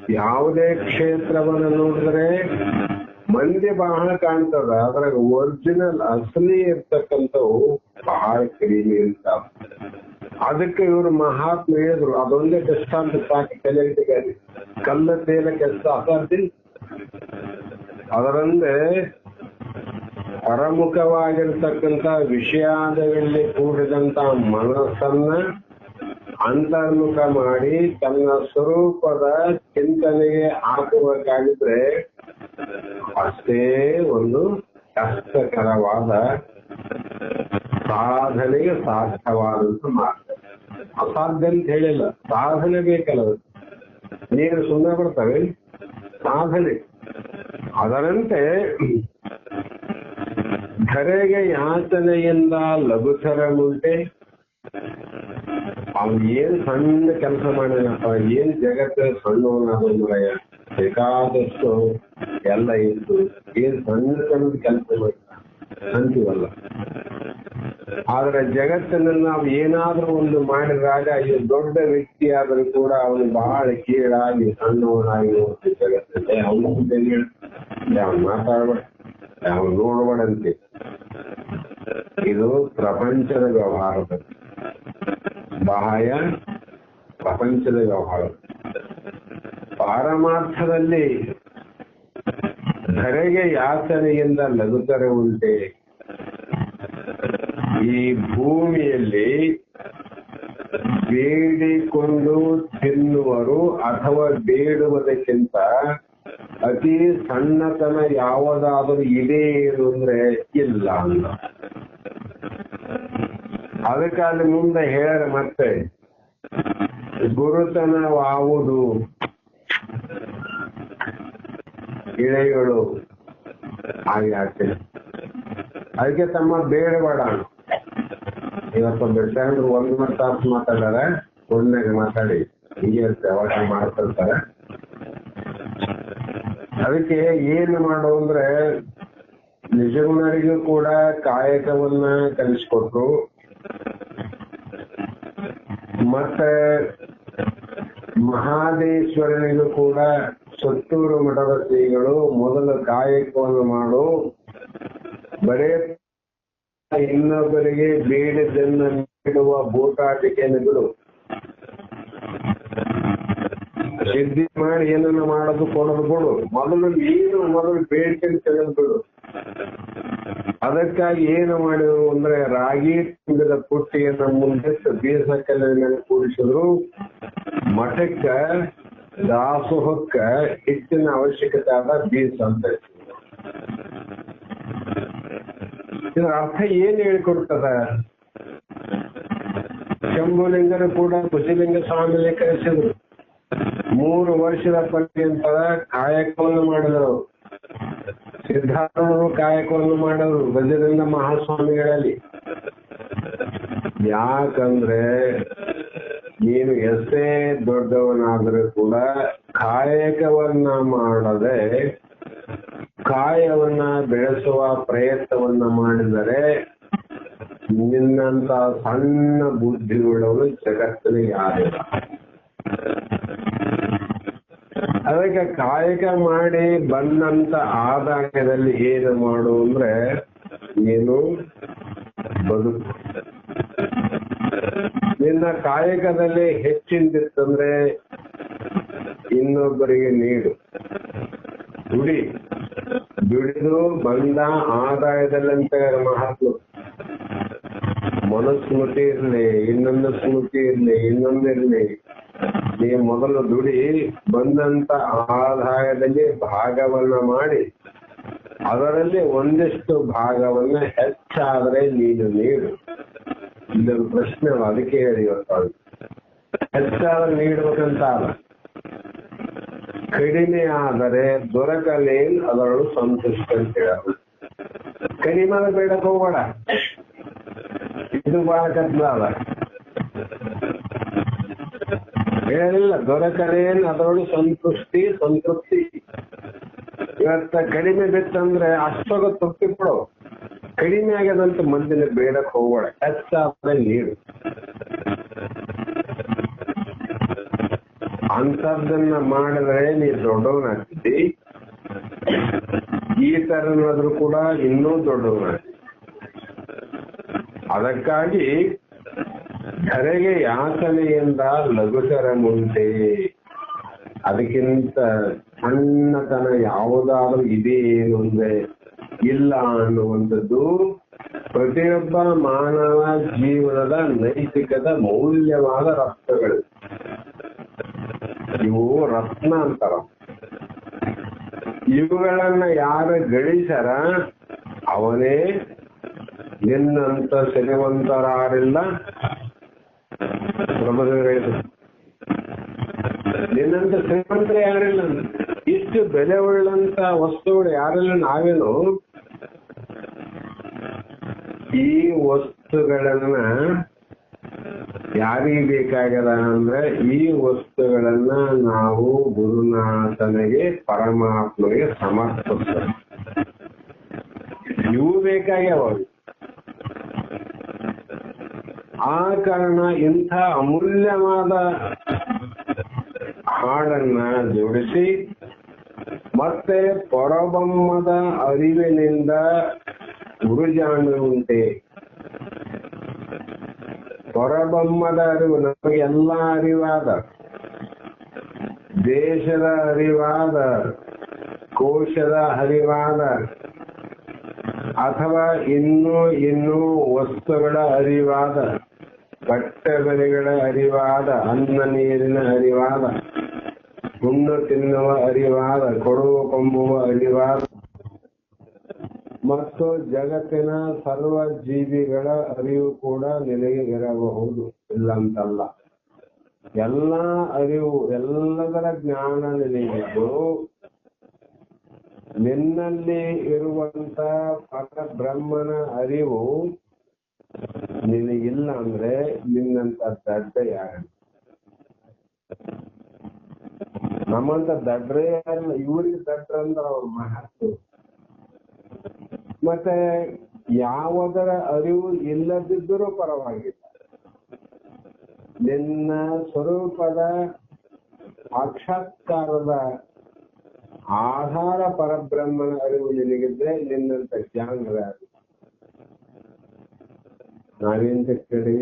ಯಾವುದೇ ಕ್ಷೇತ್ರವನ್ನು ನೋಡಿದ್ರೆ ಮಂದಿ ಬಹಳ ಕಾಣ್ತದ, ಅದ್ರಾಗ ಒರಿಜಿನಲ್ ಅಸಲಿ ಇರ್ತಕ್ಕಂಥವು ಬಹಳ ಕಡಿಮೆ ಇರ್ತಾವ. ಅದಕ್ಕೆ ಇವರು ಮಹಾತ್ಮ ಹೇಳಿದ್ರು, ಅದೊಂದೇ ದೃಷ್ಟಾಂತ ಸಾಕಿ ತಲೆಗೆ. ಕಲ್ಲ ತೇಲಕ್ಕೆ ಎಷ್ಟು ಅಸಾಧ್ಯ. ಅದರಂದ್ರೆ ಹೊರಮುಖವಾಗಿರ್ತಕ್ಕಂಥ ವಿಷಯಾದಗಳಲ್ಲಿ ಕೂಡಿದಂತ ಮನಸ್ಸನ್ನ ಅಂತರ್ಮುಖ ಮಾಡಿ ತನ್ನ ಸ್ವರೂಪದ ಚಿಂತನೆಗೆ ಹಾಕಬೇಕಾಗಿದ್ರೆ ಅಷ್ಟೇ ಒಂದು ಕಷ್ಟಕರವಾದ ಸಾಧನೆಗೆ ಸಾಧ್ಯವಾದಂತ ಮಾತು. ಅಸಾಧ್ಯ ಅಂತ ಹೇಳಿಲ್ಲ, ಸಾಧನೆ ಬೇಕಲ್ಲ. ನೀರು ಸುಮ್ಮನೆ ಬರ್ತವೆ, ಸಾಧನೆ. ಅದರಂತೆ ಧರೆಗೆ ಯಾತನೆಯಿಂದ ಲಘುತರ ಮುಂಟೆ. ಅವ್ನು ಏನ್ ಸಣ್ಣ ಕೆಲಸ ಮಾಡಿದಪ್ಪ, ಏನ್ ಜಗತ್ತ ಸಣ್ಣವನಾದ, ಬೇಕಾದಷ್ಟು ಎಲ್ಲ ಇತ್ತು, ಏನ್ ಸಣ್ಣ ಸಣ್ಣ ಕೆಲಸ ಮಾಡಿದ. ಅಂತೀವಲ್ಲ. ಆದ್ರೆ ಜಗತ್ತಿನಲ್ಲಿ ನಾವು ಏನಾದ್ರೂ ಒಂದು ಮಾಡಿದಾಗ ಈ ದೊಡ್ಡ ವ್ಯಕ್ತಿ ಆದ್ರೂ ಕೂಡ ಅವನು ಬಹಳ ಕೀಳಾಗಿ ಸಣ್ಣವನಾಗಿ ನೋಡ್ತೀವಿ ಜಗತ್ತಲ್ಲಿ. ಅವನು ಅವನು ಮಾತಾಡ್ಬೇಡ, ಅವನು ನೋಡ್ಬೇಡಂತೆ. ಇದು ಪ್ರಪಂಚದ ವ್ಯವಹಾರದ ಬಾಹ್ಯ ಪ್ರಪಂಚದ ವ್ಯವಹಾರ. ಪಾರಮಾರ್ಥದಲ್ಲಿ ಧರೆಗೆ ಯಾತನೆಯಿಂದ ಲಘುತರೆ ಉಂಟೆ. ಈ ಭೂಮಿಯಲ್ಲಿ ಬೇಡಿಕೊಂಡು ತಿನ್ನುವರು ಅಥವಾ ಬೇಡುವುದಕ್ಕಿಂತ ಅತಿ ಸಣ್ಣತನ ಯಾವುದಾದರೂ ಇದೆ ಏನು ಅಂದ್ರೆ ಇಲ್ಲ ಅಂತ. ಅದಕ್ಕೆ ಅಲ್ಲಿ ಮುಂದೆ ಹೇಳ ಮತ್ತೆ ಗುರುತನವಾವುದು ಇಳೆಗಳು ಹಾಗೆ. ಅದಕ್ಕೆ ತಮ್ಮ ಬೇಡಬೇಡ. ಇವತ್ತು ಬೆಟ್ಟಂದ್ರೆ 1 ತಾಸು ಮಾತಾಡಾರೆ, ಒಂದಾಗೆ ಮಾತಾಡಿ ಹೀಗೆ ಅವಾಗ ಮಾಡ್ತಿರ್ತಾರೆ. ಅದಕ್ಕೆ ಏನು ಮಾಡು ಅಂದ್ರೆ ನಿಜಗುಣರಿಗೂ ಕೂಡ ಕಾಯಕವನ್ನ ಕಲಿಸ್ಕೊಟ್ರು. ಮತ್ತೆ ಮಹಾದೇಶ್ವರನಿಗೂ ಕೂಡ ಸುತ್ತೂರು ಮಠದ ಶ್ರೀಗಳು ಮೊದಲು ಕಾಯಕವನ್ನು ಮಾಡು, ಬರೇ ಇನ್ನೊಬ್ಬರಿಗೆ ಬೇಡದನ್ನ ನೀಡುವ ಬೂಟಾಟಿಕೆಯನ್ನು ಬಿಡು, ಸಿದ್ಧಿ ಮಾಡಿ ಏನನ್ನ ಮಾಡೋದು ಕೊಡೋದು ಬಿಡು, ಮೊದಲು ಬೇಡಿಕೆ ತೆಗೆದು ಬಿಡು. ಅದಕ್ಕಾಗಿ ಏನು ಮಾಡಿದ್ರು ಅಂದ್ರೆ ರಾಗಿ ತುಂಬಿದ ಪುಟ್ಟಿಯನ್ನ ಮುಂದೆ ಬೀಸಕಲ್ಲಿನ ಕೂಡಿಸಿದ್ರು. ಮಠಕ್ಕ ದಾಸೋಹಕ್ಕ ಹೆಚ್ಚಿನ ಅವಶ್ಯಕತೆ ಆದ ಬೀಸ ಅಂತ. ಇದರ ಅರ್ಥ ಏನ್ ಹೇಳಿಕೊಡ್ತದ? ಶಂಭುಲಿಂಗರು ಕೂಡ ಕುಶಲಿಂಗ ಸ್ವಾಮಿಗೆ ಕರೆಸಿದ್ರು. 3 ವರ್ಷದ ಪರ್ಯಂತ ಕಾಯಕವನ್ನು ಮಾಡಿದರು. ಸಿದ್ಧಾರ್ಥರು ಕಾಯಕವನ್ನು ಮಾಡಿದ್ರು ಗಜಲಿಂಗ ಮಹಾಸ್ವಾಮಿಗಳಲ್ಲಿ. ಯಾಕಂದ್ರೆ ನೀನು ಎಷ್ಟೇ ದೊಡ್ಡವನಾದರೂ ಕೂಡ ಕಾಯಕವನ್ನ ಮಾಡದೆ ಕಾಯವನ್ನ ಬೆಳೆಸುವ ಪ್ರಯತ್ನವನ್ನ ಮಾಡಿದರೆ ನಿನ್ನಂತ ಸಣ್ಣ ಬುದ್ಧಿಯುಳ್ಳವನು ಜಗತ್ತಿನ ಯಾರಿಲ್ಲ. ಅದಕ್ಕೆ ಕಾಯಕ ಮಾಡಿ ಬಂದಂತ ಆದಾಯದಲ್ಲಿ ಏನು ಮಾಡು ಅಂದ್ರೆ ನೀನು ಬದುಕು. ನಿನ್ನ ಕಾಯಕದಲ್ಲಿ ಹೆಚ್ಚಿಂದಿತ್ತಂದ್ರೆ ಇನ್ನೊಬ್ಬರಿಗೆ ನೀಡು. ದುಡಿದು ಬಂದ ಆದಾಯದಲ್ಲಂತ ಮಹಾತ್ಮ ಮನುಸ್ಮೃತಿ ಇರ್ಲಿ, ಇನ್ನೊಂದು ಸ್ಮೃತಿ ಇರ್ಲಿ, ಇನ್ನೊಂದಿರ್ಲಿ, ನೀ ಮೊದಲು ದುಡಿ, ಬಂದಂತ ಆದಾಯದಲ್ಲಿ ಭಾಗವನ್ನ ಮಾಡಿ ಅದರಲ್ಲಿ ಒಂದಿಷ್ಟು ಭಾಗವನ್ನ ಹೆಚ್ಚಾದ್ರೆ ನೀನು ನೀಡು. ಇದೊಂದು ಪ್ರಶ್ನೆ, ಅದಕ್ಕೆ ಹೇಳಿ ಇವತ್ತು ಹೆಚ್ಚಾದ್ರೆ ನೀಡ್ಬೇಕಂತ ಅಲ್ಲ, ಕಡಿಮೆ ಆದರೆ ದೊರಕಲೇನ್ ಅದರಳು ಸಂತುಷ್ಟ ಅಂತ ಹೇಳೋದು. ಕಡಿಮೆ ಬೇಡಕ್ ಹೋಗ್ಬೇಡ, ಇದು ಬಹಳ ಕಷ್ಟ ಅಲ್ಲ. ಹೇಳಿಲ್ಲ ದೊರಕಲೇನ್ ಅದರಳು ಸಂತೃಪ್ತಿ. ಇವತ್ತ ಕಡಿಮೆ ಬಿತ್ತಂದ್ರೆ ಅಷ್ಟೊಗ ತೃಪ್ತಿ ಕೊಡು. ಕಡಿಮೆ ಆಗ್ಯದಂತ ಮಂದಿನ ಬೇಡಕ್ ಹೋಗ್ಬೇಡ, ಹೆಚ್ಚಾದ್ರೆ ನೀಡು. ಅಂತದ್ದನ್ನ ಮಾಡಿದ್ರೆ ನೀ ದೊಡ್ಡವನಾಗ್ತಿದ್ದಿ. ಈ ತರನಾದ್ರೂ ಕೂಡ ಇನ್ನೂ ದೊಡ್ಡವನಾಗ್ತಿ. ಅದಕ್ಕಾಗಿ ಧರೆಗೆ ಯಾತನೆಯಿಂದ ಲಘುತರ ಮುಂದೆ ಅದಕ್ಕಿಂತ ಸಣ್ಣತನ ಯಾವುದಾದ್ರೂ ಇದೆ ಏನು ಅಂದ್ರೆ ಇಲ್ಲ ಅನ್ನುವಂಥದ್ದು ಪ್ರತಿಯೊಬ್ಬ ಮಾನವ ಜೀವನದ ನೈತಿಕದ ಮೌಲ್ಯವಾದ ರತ್ನಗಳು. ಇವು ರತ್ನ ಅಂತಾರ. ಇವುಗಳನ್ನ ಯಾರು ಗಳಿಸರ ಅವನೇ ನಿನ್ನಂತ ಶ್ರೀಮಂತರಾರಿಲ್ಲ. ನಿನ್ನಂತ ಶ್ರೀಮಂತರೇ ಯಾರಿಲ್ಲ. ಇಷ್ಟು ಬೆಲೆ ಉಳ್ಳಂತ ವಸ್ತುಗಳು ಯಾರಿಲ್ಲ. ನಾವೇನು ಈ ವಸ್ತುಗಳನ್ನ ಯಾರಿಗೆ ಬೇಕಾಗ್ಯದ ಅಂದ್ರೆ ಈ ವಸ್ತುಗಳನ್ನ ನಾವು ಗುರುನಾಥನಿಗೆ ಪರಮಾತ್ಮಗೆ ಸಮರ್ಪಿಸ್ತೀವಿ. ಇವು ಬೇಕಾಗ್ಯಾವ. ಆ ಕಾರಣ ಇಂಥ ಅಮೂಲ್ಯವಾದ ಹಾಡನ್ನ ಜೋಡಿಸಿ ಮತ್ತೆ ಪರಬ್ರಹ್ಮದ ಅರಿವಿನಿಂದ ಗುರುಜಾಣುಂಟೆ. ಪರಬ್ರಹ್ಮದ ಅರಿವು ನಮಗೆಲ್ಲ ಅರಿವಾದ, ದೇಶದ ಅರಿವಾದ, ಕೋಶದ ಅರಿವಾದ, ಅಥವಾ ಇನ್ನೂ ವಸ್ತುಗಳ ಅರಿವಾದ, ಬಟ್ಟೆ ಬರೆಗಳ ಅರಿವಾದ, ಅನ್ನ ನೀರಿನ ಅರಿವಾದ, ಹುಣ್ಣು ತಿನ್ನುವ ಅರಿವಾದ, ಕೊಡುವ ಕೊಂಬುವ ಅರಿವಾದ, ಮತ್ತು ಜಗತ್ತಿನ ಸರ್ವ ಜೀವಿಗಳ ಅರಿವು ಕೂಡ ನಿನಗೆ ಇರಬಹುದು, ಇಲ್ಲಂತಲ್ಲ. ಎಲ್ಲ ಅರಿವು, ಎಲ್ಲದರ ಜ್ಞಾನ ನಿನಗಿದ್ದು ನಿನ್ನಲ್ಲಿ ಇರುವಂತ ಪರಬ್ರಹ್ಮನ ಅರಿವು ನಿನಗಿಲ್ಲ ಅಂದ್ರೆ ನಿನ್ನಂತ ದಡ್ಡ ಯಾರು? ನಮ್ಮಂತ ದಡ್ಡರೇ ಅಲ್ಲ, ಇವ್ರಿಗೆ ದಡ್ಡ್ರಂದ್ರ ಅವ್ರ ಮಹತ್ವ. ಮತ್ತೆ ಯಾವುದರ ಅರಿವು ಇಲ್ಲದಿದ್ದರೂ ಪರವಾಗಿಲ್ಲ, ನಿನ್ನ ಸ್ವರೂಪದ ಸಾಕ್ಷಾತ್ಕಾರದ ಆಧಾರ ಪರಬ್ರಹ್ಮನ ಅರಿವು ನಿನಗಿದ್ರೆ ನಿನ್ನಂತ ಜ್ಞಾನದ ಅರಿವು. ನಾವೇಂತ ಕೇಳಿ,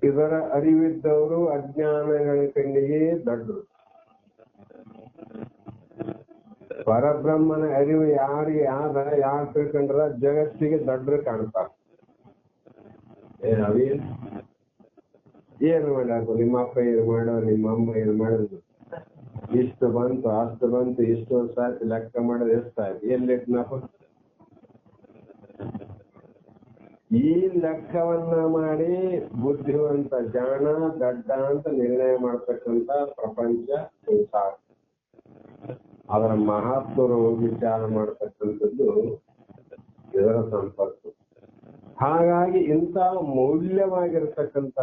ಇದರ ಅರಿವಿದ್ದವರು ಅಜ್ಞಾನಗಳ ಕಣ್ಣಿಗೆ ದಡ್ಡರು. ಪರಬ್ರಹ್ಮನ ಅರಿವು ಯಾರು ತಿಳ್ಕೊಂಡ್ರ ಜಗತ್ತಿಗೆ ದಡ್ಡರು ಕಾಣ್ತಾರ. ಅವೇನ್ ಏನು ಮಾಡ್ಯಾಕ, ನಿಮ್ಮ ಅಪ್ಪ ಏನು ಮಾಡೋ, ನಿಮ್ಮ ಅಮ್ಮ ಏನು ಮಾಡೋದು, ಇಷ್ಟು ಬಂತು ಅಷ್ಟು ಬಂತು, ಇಷ್ಟು ವರ್ಷ ಆಯ್ತು, ಲೆಕ್ಕ ಮಾಡೋದು ಎಷ್ಟಾಯ್ತು, ಎಲ್ಲಿಟ್ನಪ್ಪ? ಈ ಲೆಕ್ಕವನ್ನ ಮಾಡಿ ಬುದ್ಧಿವಂತ ಜಾಣ ದಡ್ಡ ಅಂತ ನಿರ್ಣಯ ಮಾಡ್ತಕ್ಕಂತ ಪ್ರಪಂಚ ಸಂಸಾರ. ಅದರ ಮಹತ್ವರು ವಿಚಾರ ಮಾಡ್ತಕ್ಕಂಥದ್ದು ಇದರ ಸಂಪತ್ತು. ಹಾಗಾಗಿ ಇಂಥ ಮೌಲ್ಯವಾಗಿರ್ತಕ್ಕಂಥ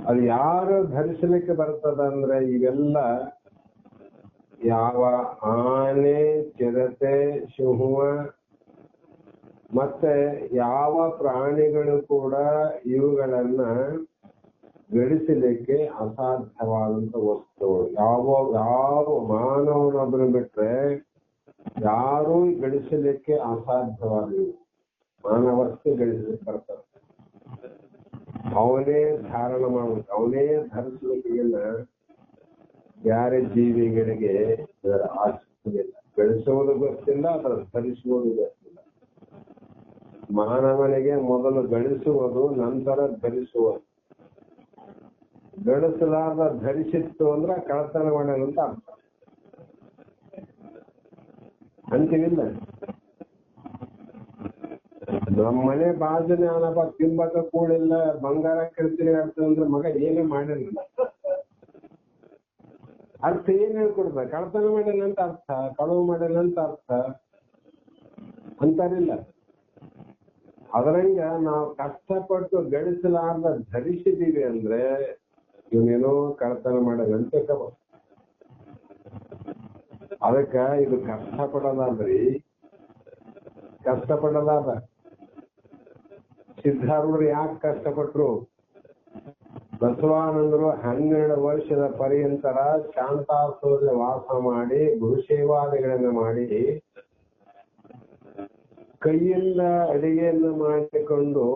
ಅದು ಯಾರು ಧರಿಸಲಿಕ್ಕೆ ಬರ್ತದ ಅಂದ್ರೆ ಇವೆಲ್ಲ ಯಾವ ಆನೆ, ಚಿರತೆ, ಸಿಂಹ ಮತ್ತೆ ಯಾವ ಪ್ರಾಣಿಗಳು ಕೂಡ ಇವುಗಳನ್ನ ಗಳಿಸಲಿಕ್ಕೆ ಅಸಾಧ್ಯವಾದಂತ ವಸ್ತುಗಳು. ಯಾವ ಮಾನವನೊಬ್ಬರು ಬಿಟ್ರೆ ಯಾರೂ ಗಳಿಸಲಿಕ್ಕೆ ಅಸಾಧ್ಯವಾದವು ಮಾನವಷ್ಟೇ ಗಳಿಸಲಿಕ್ಕೆ ಬರ್ತದೆ. ಅವನೇ ಧಾರಣ ಮಾಡಬೇಕು, ಅವನೇ ಧರಿಸಲಿಕ್ಕಿಲ್ಲ. ಯಾರೇ ಜೀವಿಗಳಿಗೆ ಇದರ ಆಸಕ್ತಿ ಇಲ್ಲ, ಬೆಳೆಸುವುದು ಗೊತ್ತಿಲ್ಲ, ಅದರ ಧರಿಸುವುದು ಗೊತ್ತಿಲ್ಲ. ಮಾನವನಿಗೆ ಮೊದಲು ಗಳಿಸುವುದು, ನಂತರ ಧರಿಸುವುದು. ಗಳಿಸಲಾರ್ದ ಧರಿಸಿತ್ತು ಅಂದ್ರೆ ಕಳತನ ಮಾಡ್ಯಾನಂತ ಅರ್ಥ. ಅಂತೀವಿಲ್ಲ? ನಮ್ಮ ಮನೆ ಬಾಜನೆ ಅವನಪ್ಪ ತಿಂಬಕ ಕೂಡಿಲ್ಲ, ಬಂಗಾರ ಕಿರ್ತಿರಿ ಅಂದ್ರೆ ಮಗ ಏನೇ ಮಾಡಿರಲಿಲ್ಲ. ಅರ್ಥ ಏನ್ ಹೇಳ್ಕೊಡ್ಬೇಕು? ಕಳತನ ಮಾಡ್ಯಾನಂತ ಅರ್ಥ, ಕಳವು ಮಾಡ್ಯಾನಂತ ಅರ್ಥ ಅಂತಾರಿಲ್ಲ. ಅದರಂಗ ನಾವು ಕಷ್ಟಪಟ್ಟು ಗಳಿಸಲಾರ್ದ ಧರಿಸಿದೀವಿ ಅಂದ್ರೆ ಇವನೇನೋ ಕಳತನ ಮಾಡ್ಯಾನಂತ. ಅದಕ್ಕ ಇದು ಕಷ್ಟಪಡೋದಾದ್ರಿ, ಕಷ್ಟಪಡೋದಾದ. ಸಿದ್ಧಾರೂಢರು ಯಾಕೆ ಕಷ್ಟಪಟ್ರು? ಬಸವಾನಂದರು 12 ವರ್ಷದ ಪರ್ಯಂತರ ಶಾಂತಾಸೂರ್ಯ ವಾಸ ಮಾಡಿ ಗುರುಸೇವಾದಿಗಳನ್ನು ಮಾಡಿ ಕೈಯಿಂದ ಅಡಿಗೆಯನ್ನು ಮಾಡಿಕೊಂಡು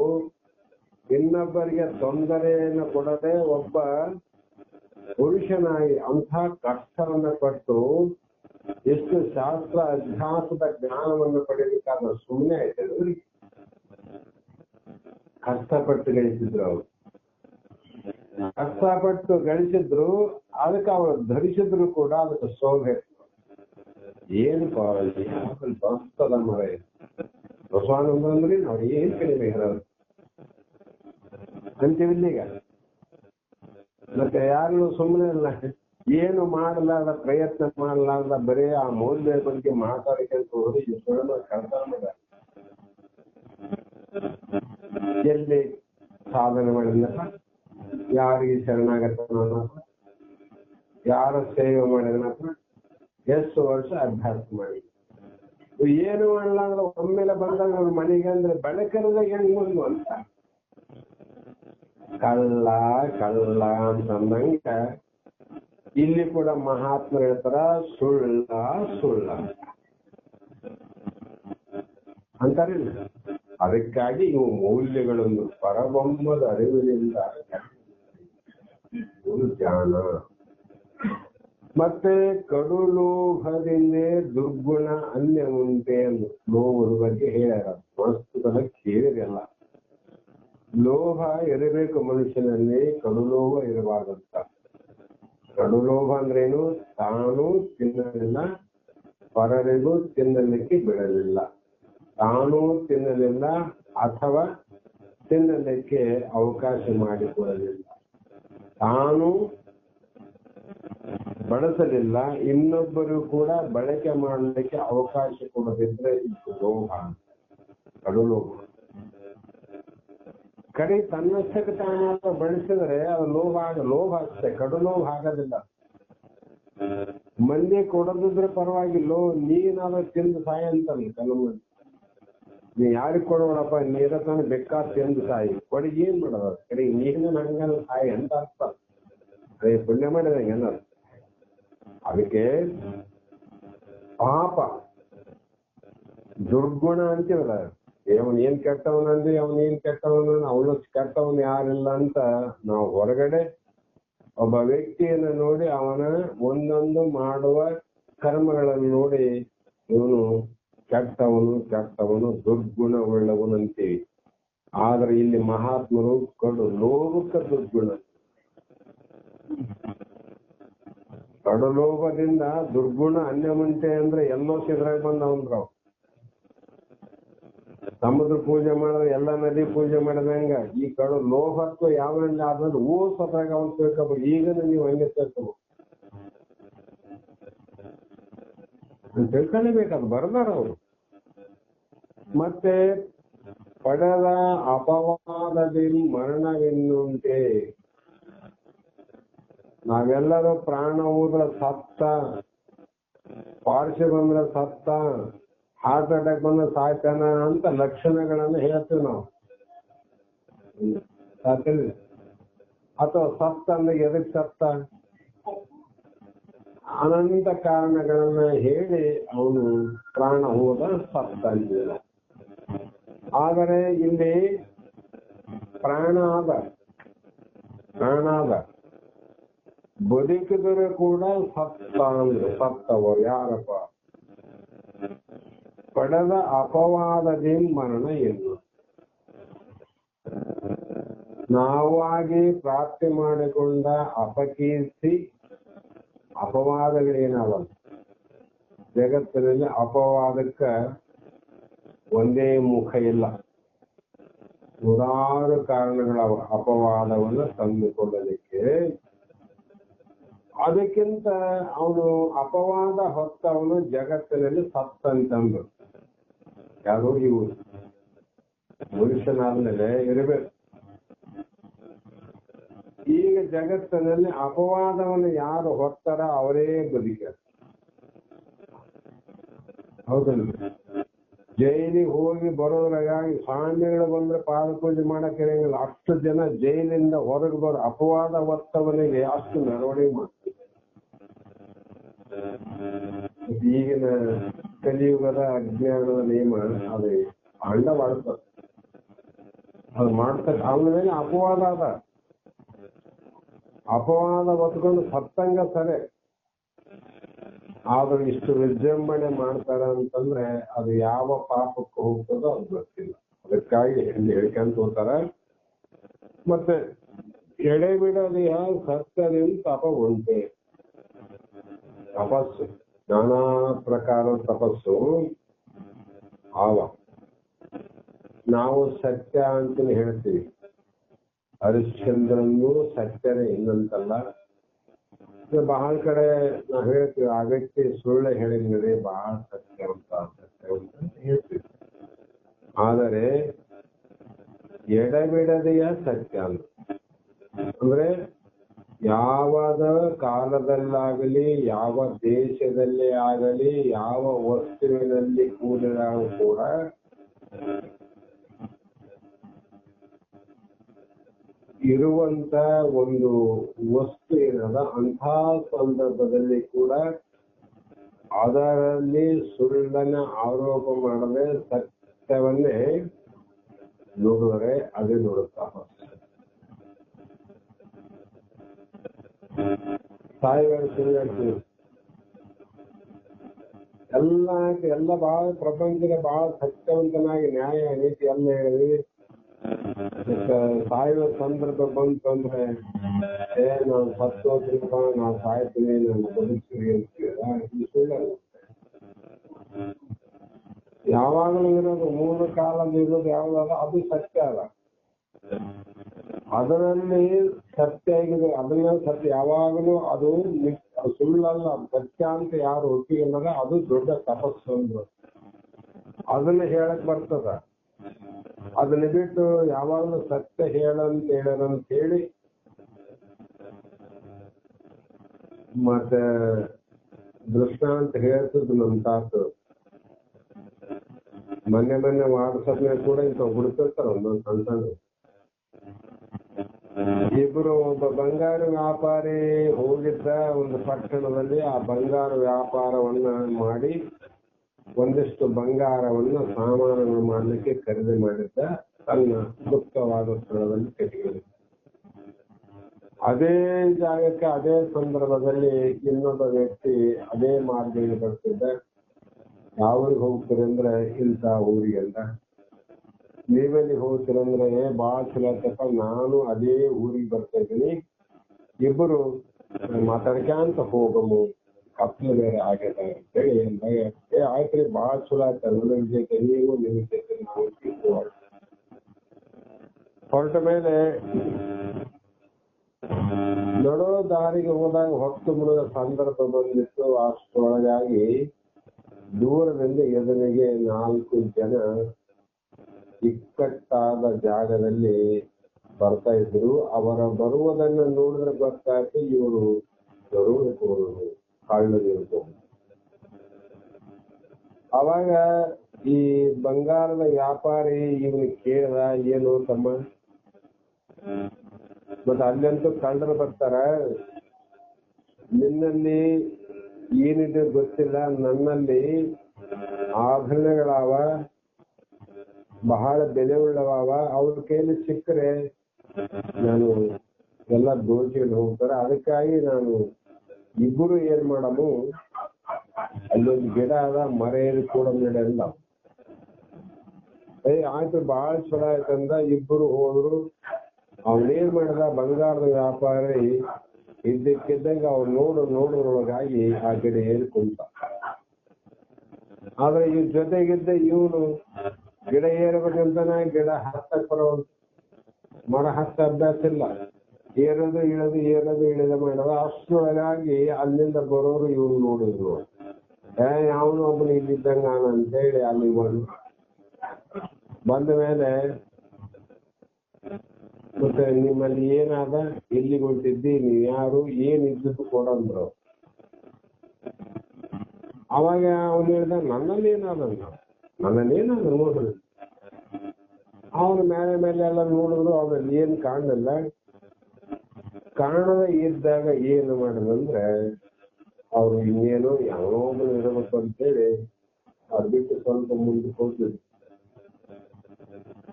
ಇನ್ನೊಬ್ಬರಿಗೆ ತೊಂದರೆಯನ್ನು ಕೊಡದೆ ಒಬ್ಬ ಪುರುಷನಾಗಿ ಅಂಥ ಕಷ್ಟವನ್ನು ಪಟ್ಟು ಎಷ್ಟು ಶಾಸ್ತ್ರ ಅಧ್ಯಾಸದ ಜ್ಞಾನವನ್ನು ಪಡೆಯಬೇಕಾದ ಸುಮ್ಮನೆ ಆಯ್ತು ಅವ್ರಿಗೆ. ಕಷ್ಟಪಟ್ಟು ಗಳಿಸಿದ್ರು ಅವರು, ಕಷ್ಟಪಟ್ಟು ಗಳಿಸಿದ್ರು. ಅದಕ್ಕೆ ಅವರು ಧರಿಸಿದ್ರು ಕೂಡ ಅದಕ್ಕೆ ಶೋಭೆ. ಏನು ಬಸ್ತದ ಮರ ಬಸವಾನಂದ ಅಂದ್ರೆ ಅವ್ರು ಏನ್ ಕಡಿಮೆ ಹೇಳೋದು ಅಂತೀವಿಲ್ಲ ಈಗ. ಮತ್ತೆ ಯಾರು ಸುಮ್ಮನೆ ಇಲ್ಲ, ಏನು ಮಾಡಲಾರ್ದ, ಪ್ರಯತ್ನ ಮಾಡಲಾರ್ದ ಬರೀ ಆ ಮೌಲ್ಯ ಬಗ್ಗೆ ಮಾತಾಡಿಕೊಂಡು ಹೋಗಿ ಕೆಲಸ ಮಾಡ ಎಲ್ಲಿ ಸಾಧನೆ ಮಾಡಿದ್ನಪ್ಪ, ಯಾರಿಗೆ ಶರಣಾಗತನಪ್ಪ, ಯಾರ ಸೇವೆ ಮಾಡಿದನಪ್ಪ, ಎಷ್ಟು ವರ್ಷ ಅಭ್ಯಾಸ ಮಾಡಿ, ಏನು ಮಾಡಲ್ಲ ಅಂದ್ರೆ ಒಮ್ಮೆಲೆ ಬಂದಾಗ ಅವ್ರ ಮನೆಗೆ ಅಂದ್ರೆ ಬೆಳಕರದ ಹೆಂಗ್ ಬಂದು ಅಂತ ಕಳ್ಳ ಕಳ್ಳ ಅಂತಂದಂಗ ಇಲ್ಲಿ ಕೂಡ ಮಹಾತ್ಮರು ಹೇಳ್ತಾರ ಸುಳ್ಳ ಸುಳ್ಳ ಅಂತಾರಿಲ್ಲ. ಅದಕ್ಕಾಗಿ ಇವು ಮೌಲ್ಯಗಳನ್ನು ಪರಬೊಮ್ಮದ ಅರಿವಿನಿಂದ ಜ್ಞಾನ. ಮತ್ತೆ ಕಡು ಲೋಭದಿಂದೇ ದುರ್ಗುಣ ಅನ್ಯ ಉಂಟೆ ಎಂದು ಲೋಭದ ಬಗ್ಗೆ ಹೇಳ್ಯಾರ. ಮಸ್ತುಗಳ ಕೇಳಿರಲ್ಲ. ಲೋಭ ಇರಬೇಕು ಮನುಷ್ಯನಲ್ಲಿ, ಕಡು ಲೋಭ ಇರಬಾರ್ದಂತ. ಕಡು ಲೋಭ ಅಂದ್ರೇನು? ತಾನು ತಿನ್ನಲಿಲ್ಲ, ಪರರಿಗೂ ತಿನ್ನಲಿಕ್ಕೆ ಬಿಡಲಿಲ್ಲ. ತಾನು ತಿನ್ನಲಿಲ್ಲ ಅಥವಾ ತಿನ್ನಲಿಕ್ಕೆ ಅವಕಾಶ ಮಾಡಿಕೊಡಲಿಲ್ಲ. ತಾನು ಬಳಸಲಿಲ್ಲ, ಇನ್ನೊಬ್ಬರು ಕೂಡ ಬಳಕೆ ಮಾಡಲಿಕ್ಕೆ ಅವಕಾಶ ಕೊಡದಿದ್ರೆ ಇದು ಲೋಭ, ಕಡು ಲೋಭ. ಕಡೆ ತನ್ನಷ್ಟಕ್ಕೆ ತಾನಾದ ಬಳಸಿದ್ರೆ ಅದು ಲೋಭ ಅಷ್ಟೇ, ಕಡು ಲೋಭ ಆಗೋದಿಲ್ಲ. ಮಂದಿ ಕೊಡದಿದ್ರೆ ಪರವಾಗಿಲ್ಲ, ನೀನಾದ್ರೂ ತಿಂದು ಸಾಯಿ ಅಂತಲ್ಲ ಕೆಲವು. ನೀ ಯಾರಿಗೆ ಕೊಡೋಣಪ್ಪ, ನೀರ ತಾನು ಬೇಕಾದ ತಿಂದು ಸಾಯಿ, ಕೊಡಿ ಏನ್ ಮಾಡೋದು, ಕಡೆ ನೀರಿನ ಹಂಗಲ್ಲ ಸಾಯಿ ಅಂತ ಅರ್ಥ. ಅದೇ ಪುಣ್ಯ ಮಾಡಿದಂಗೆ ಅನ್ನೋದು. ಅದಕ್ಕೆ ಪಾಪ ದುರ್ಗುಣ ಅಂತೀವಲ್ಲ, ಅವನ್ ಏನ್ ಕೆಟ್ಟವನಂದ್ರೆ ಅವನೇನ್ ಕೆಟ್ಟವನ, ಅವನು ಕೆಟ್ಟವನು ಯಾರಿಲ್ಲ ಅಂತ ನಾವು ಹೊರಗಡೆ ಒಬ್ಬ ವ್ಯಕ್ತಿಯನ್ನು ನೋಡಿ ಅವನ ಒಂದೊಂದು ಮಾಡುವ ಕರ್ಮಗಳನ್ನು ನೋಡಿ ಇವನು ಕೆಟ್ಟವನು ದುರ್ಗುಣವುಳ್ಳವನು ಅಂತೀವಿ. ಆದ್ರೆ ಇಲ್ಲಿ ಮಹಾತ್ಮರು ಕಡು ಲೋಭಕ ದುರ್ಗುಣ. ಕಡು ಲೋಭದಿಂದ ದುರ್ಗುಣ ಅನ್ಯಮಂಟೆ ಅಂದ್ರೆ ಎಲ್ಲೋ ಸಿದ್ರಾಗ ಬಂದವಂದ್ರ ಸಮುದ್ರ ಪೂಜೆ ಮಾಡಿದ್ರೆ ಎಲ್ಲ ನದಿ ಪೂಜೆ ಮಾಡಿದಂಗ ಈ ಕಡು ಲೋಭಕ್ಕೂ ಯಾವ ಆದ್ರೆ ಸ್ವತಃ ಅವನ್ ತಿಳ್ಕೊಬೇಕು. ಈಗ ನೀವು ಹಂಗೆ ತಿಳ್ಕೊಬೇಕು, ತಿಳ್ಕೊಳ್ಳೇಬೇಕದು, ಬರ್ದಾರ ಅವರು. ಮತ್ತೆ ಪಡೆದ ಅಪವಾದದಲ್ಲಿ ಮರಣವೆನ್ನುಂಟೆ. ನಾವೆಲ್ಲರೂ ಪ್ರಾಣ ಹೋದ್ರ ಸತ್ತ, ಪಾರ್ಶ್ವ ಬಂದ್ರೆ ಸತ್ತ, ಹಾರ್ಟ್ ಅಟ್ಯಾಕ್ ಬಂದ್ರೆ ಸಾಯ್ತಾನ ಅಂತ ಲಕ್ಷಣಗಳನ್ನು ಹೇಳ್ತೀವಿ ನಾವು. ಅಥವಾ ಸತ್ತ ಅಂದ್ರೆ ಎದಕ್ ಸತ್ತ, ಅನಂತ ಕಾರಣಗಳನ್ನ ಹೇಳಿ ಅವನು ಪ್ರಾಣ ಹೋದ ಸತ್ತ ಅಂದಿಲ್ಲ. ಆದರೆ ಇಲ್ಲಿ ಪ್ರಾಣ ಆದ ಬದುಕಿದರೆ ಕೂಡ ಸತ್ತ ಅಂದ್ರೆ ಸತ್ತವರು ಯಾರಪ್ಪ? ಪಡೆದ ಅಪವಾದದೇ ಮರಣ ಎಂದು ನಾವಾಗಿ ಪ್ರಾಪ್ತಿ ಮಾಡಿಕೊಂಡ ಅಪಕೀರ್ತಿ ಅಪವಾದಗಳೇನವಲ್ಲ. ಜಗತ್ತಿನಲ್ಲಿ ಅಪವಾದಕ್ಕ ಒಂದೇ ಮುಖ ಇಲ್ಲ, ನೂರಾರು ಕಾರಣಗಳ ಅಪವಾದವನ್ನು ತಂದುಕೊಳ್ಳಲಿಕ್ಕೆ. ಅದಕ್ಕಿಂತ ಅವನು ಅಪವಾದ ಹೊತ್ತವನು ಜಗತ್ತಿನಲ್ಲಿ ಸತ್ತಂತಂದು ಯಾರು ಇವು ಮನುಷ್ಯನಾದ್ಮೇಲೆ ಇರಬೇಕು. ಈಗ ಜಗತ್ತಿನಲ್ಲಿ ಅಪವಾದವನ್ನು ಯಾರು ಹೊತ್ತಾರ ಅವರೇ ಬದುಕ್ಯಾರ, ಹೌದಲ್ಲ? ಜೈಲಿಗೆ ಹೋಗಿ ಬರೋದ್ರಾಗಾಗಿ ಸ್ವಾಮಿಗಳು ಬಂದ್ರೆ ಪಾದ ಪೂಜೆ ಮಾಡಕ್ ಇರಂಗಿಲ್ಲ. ಅಷ್ಟು ಜನ ಜೈಲಿಂದ ಹೊರಗೆ ಬರೋ ಅಪವಾದ ಹೊತ್ತವನಿಗೆ ಅಷ್ಟು ಮೆರವಣಿಗೆ ಮಾಡ್ತಾರೆ. ಈಗಿನ ಕಲಿಯುಗದ ಅಜ್ಞಾನದ ನಿಯಮ ಅದು ಅಂಡ ಮಾಡ್ತಾರೆ, ಅದು ಮಾಡ್ತಾರೆ. ಅವನ ಮೇಲೆ ಅಪವಾದ ಹೊತ್ಕೊಂಡು ಸತ್ತಂಗ ಸರಿ. ಆದ್ರೆ ಇಷ್ಟು ವಿಜೃಂಭಣೆ ಮಾಡ್ತಾರ ಅಂತಂದ್ರೆ ಅದು ಯಾವ ಪಾಪಕ್ಕೆ ಹೋಗ್ತದೋ ಅದು ಗೊತ್ತಿಲ್ಲ. ಅದಕ್ಕಾಗಿ ಹೇಳ್ಕೊಂತ ಹೋಗ್ತಾರ. ಮತ್ತೆ ಎಡೆ ಬಿಡೋದು ಯಾವ ಸತ್ಯದಿಂದ ತಪ ಉಂಟೆ. ತಪಸ್ಸು ನಾನಾ ಪ್ರಕಾರದ ತಪಸ್ಸು ನಾವು ಸತ್ಯ ಅಂತ ಹೇಳ್ತೀವಿ. ಹರಿಶ್ಚಂದ್ರನು ಸತ್ಯನೇ ಇನ್ನಂತಲ್ಲ. ಬಹಳ ಕಡೆ ನಾವು ಹೇಳ್ತೀವಿ ಆ ವ್ಯಕ್ತಿ ಸುಳ್ಳು ಹೇಳಿದ್ರೆ ಬಹಳ ಸತ್ಯವಂತ ಅಂತ ಹೇಳ್ತೀವಿ. ಆದರೆ ಎಡಬಿಡದೆಯ ಸತ್ಯ ಅಂದ್ರೆ ಯಾವದ ಕಾಲದಲ್ಲಾಗಲಿ, ಯಾವ ದೇಶದಲ್ಲೇ ಆಗಲಿ, ಯಾವ ವಸ್ತುವಿನಲ್ಲಿ ಕೂಡಿದಾಗ ಕೂಡ ಇರುವಂತ ಒಂದು ವಸ್ತು ಏನದ ಅಂಥ ಸಂದರ್ಭದಲ್ಲಿ ಕೂಡ ಅದರಲ್ಲಿ ಸುಳ್ಳನ್ನ ಆರೋಪ ಮಾಡದೆ ಸತ್ಯವನ್ನೇ ನೋಡಿದರೆ ಅದೇ ನೋಡುತ್ತಾ ಸಾಯಿಗಳು ಸುಳ್ಳು ಎಲ್ಲ ಬಹಳ ಪ್ರಪಂಚದ ಬಹಳ ಸತ್ಯವಂತನಾಗಿ ನ್ಯಾಯ ನೀತಿ ಎಲ್ಲ ಹೇಳಿದ್ವಿ. ಸಾಯುವ ಸಂದರ್ಭ ಬಂತಂದ್ರೆ ನಾನು ಸತ್ತೋದ್ರಿಂದ ನಾನು ಸಾಯ್ತೀನಿ, ನಾನು ಬದುಕ್ತೀನಿ ಅಂತೀರ. ಸುಳ್ಳಲ್ಲ. ಯಾವಾಗಲೂ ಇರೋದು ಮೂಲ ಕಾಲದ ಇರೋದು ಯಾವ್ದಾದ ಅದು ಸತ್ಯ ಅಲ್ಲ. ಅದರಲ್ಲಿ ಸತ್ಯ ಆಗಿದೆ, ಅದನ್ನ ಸತ್ಯ ಯಾವಾಗಲೂ ಅದು ಸುಳ್ಳಲ್ಲ, ಸತ್ಯ ಅಂತ ಯಾರು ಒಪ್ಪಿಗೆಲ್ಲದ ಅದು ದೊಡ್ಡ ತಪಸ್ಸು ಅಂದ್ರು. ಅದನ್ನ ಹೇಳಕ್ ಬರ್ತದ. ಅದನ್ನ ಬಿಟ್ಟು ಯಾವಾಗಲೂ ಸತ್ಯ ಹೇಳಂತ ಹೇಳಿ ಮತ್ತೆ ದೃಷ್ಟಾಂತ ಹೇಳ್ತದ ನಮ್ ತಾತು. ಮೊನ್ನೆ ವಾಟ್ಸಪ್ನಾಗ ಕೂಡ ಇಂತ ಹುಡುಕಿರ್ತಾರ ಒಂದೊಂದು ಸಣ್ಣ ಸಣ್ಣ. ಇಬ್ರು ಒಬ್ಬ ಬಂಗಾರ ವ್ಯಾಪಾರಿ ಹೋಗಿದ್ದ ಒಂದು ಪಟ್ಟಣದಲ್ಲಿ. ಆ ಬಂಗಾರ ವ್ಯಾಪಾರವನ್ನ ಮಾಡಿ ಒಂದಿಷ್ಟು ಬಂಗಾರವನ್ನ ಸಾಮಾನುಗಳು ಮಾಡ್ಲಿಕ್ಕೆ ಖರೀದಿ ಮಾಡಿದ್ದ. ತನ್ನ ಗುಪ್ತವಾದ ಸ್ಥಳದಲ್ಲಿ ಕಟ್ಟಿಕೊಂಡಿದ್ದ. ಅದೇ ಜಾಗಕ್ಕೆ ಅದೇ ಸಂದರ್ಭದಲ್ಲಿ ಇನ್ನೊಬ್ಬ ವ್ಯಕ್ತಿ ಅದೇ ಮಾರ್ಗದಲ್ಲಿ ಬರ್ತಿದ್ದ. ಯಾವ್ರಿಗೆ ಹೋಗ್ತೀರಂದ್ರೆ ಇಂಥ ಊರಿಗೆ ಅಂತ. ನೀವೆಲ್ಲಿ ಹೋಗ್ತೀರಂದ್ರೆ ಬಾಳ ಚಲೋ ಆಯ್ತಪ್ಪ, ನಾನು ಅದೇ ಊರಿಗೆ ಬರ್ತಾ ಇದ್ದೀನಿ, ಇಬ್ಬರು ಮಾತಾಡ್ಕ್ಯಾಂತ ಹೋಗಮು, ಕಪ್ಪಲು ಬೇರೆ ಆಗ್ಯದ ಅಂತೇಳಿ. ಆಯ್ತ್ರಿ ಬಾಳ ಚಲೋ ಆಯ್ತ, ನನ್ನ ಜೊತೆ ನೀವು ನಿಮ್ಮ ಜೊತೆ ನಾವು ಹೊರಟ ಮೇಲೆ ನಡೋ ದಾರಿಗೆ ಹೋದಾಗ ಹೊತ್ತು ಮುಳುಗ ಸಂದರ್ಭ ಬಂದಿತ್ತು. ಅಷ್ಟೊಳಗಾಗಿ ದೂರದಿಂದ ಎದುರಿಗೆ 4 ಜನ ಇಕ್ಕಟ್ಟಾದ ಜಾಗದಲ್ಲಿ ಬರ್ತಾ ಇದ್ರು. ಅವರ ಬರುವುದನ್ನು ನೋಡಿದ್ರೆ ಗೊತ್ತಾಯ್ತು ಇವರು ದರೋಡೆಕೋರರು, ಕಳ್ಳರಿರ್ಬೋದು. ಅವಾಗ ಈ ಬಂಗಾರದ ವ್ಯಾಪಾರಿ ಇವನು ಕೇಳಿದ, ಏನು ತಮ್ಮ, ಮತ್ತೆ ಅಲ್ಲಂತೂ ಕಳ್ಳರು ಬರ್ತಾರ, ನಿನ್ನಲ್ಲಿ ಏನಿದೆ ಗೊತ್ತಿಲ್ಲ, ನನ್ನಲ್ಲಿ ಆಭರಣಗಳವ, ಬಹಳ ಬೆಲೆ ಉಳ್ಳವ, ಅವ್ರ ಕೈಲಿ ಸಿಕ್ಕರೆ ನಾನು ಎಲ್ಲ ದೋಚಿಕೊಂಡು ಹೋಗ್ತಾರೆ. ಅದಕ್ಕಾಗಿ ನಾನು ಇಬ್ಬರು ಏನ್ ಮಾಡಮು, ಅಲ್ಲೊಂದು ಗಿಡ ಅದ, ಮರ ಏರಿ ಕೂಡ ನಡೆಯಲ್ಲ. ಆಯ್ತು ಬಹಳ ಚಲೋ ಆಯ್ತಂದ. ಇಬ್ಬರು ಹೋದ್ರು. ಅವನೇನ್ ಮಾಡಿದ, ಬಂಗಾರದ ವ್ಯಾಪಾರಿ ಇದ್ದಕ್ಕಿದ್ದಂಗ ಅವ್ರು ನೋಡೋದ್ರೊಳಗಾಗಿ ಆ ಗಿಡ ಏರಿ ಕುಂತ. ಆದ್ರೆ ಇವ್ ಜೊತೆಗಿದ್ದ ಇವನು ಗಿಡ ಏರ್ಬೇಕಂತಾನೆ ಗಿಡ ಹತ್ತಕ್ ಬರೋದು, ಮರ ಹತ್ತ ಅಭ್ಯಾಸ ಇಲ್ಲ. ಏರೋದು ಇಳಿದ ಮಾಡೋದು. ಅಷ್ಟರೊಳಗಾಗಿ ಅಲ್ಲಿಂದ ಬರೋರು ಇವ್ರು ನೋಡಿದ್ರು. ಅವನು ಒಬ್ಬನು ಇಲ್ಲಿದ್ದಂಗ ಅಂತೇಳಿ ಅಲ್ಲಿ ಬಂದ ಮೇಲೆ ಮತ್ತೆ ನಿಮ್ಮಲ್ಲಿ ಏನಾದ, ಎಲ್ಲಿಗೆ ಹೊಂಟಿದ್ದಿ, ನೀವ್ ಯಾರು, ಏನ್ ಇದ್ದದ್ದು ಕೊಡಂದ್ರು. ಅವಾಗ ಅವನು ಹೇಳ್ದ, ನನ್ನಲ್ಲಿ ಏನಾದ ನೋಡ್ರಿ. ಅವನು ಮೇಲೆ ಎಲ್ಲ ನೋಡಿದ್ರು, ಅದ್ರಲ್ಲಿ ಏನ್ ಕಾಣಲಿಲ್ಲ. ಕಾಣದ ಇದ್ದಾಗ ಏನು ಮಾಡಿದಂದ್ರೆ, ಅವ್ರು ಇನ್ನೇನು ಯಾವೊಬ್ಬರು ಇರಬೇಕು ಅಂತೇಳಿ ಅವ್ರು ಬಿಟ್ಟು ಸ್ವಲ್ಪ ಮುಂದಕ್ಕೆ ಹೋಗ್ತಿದ್ರು.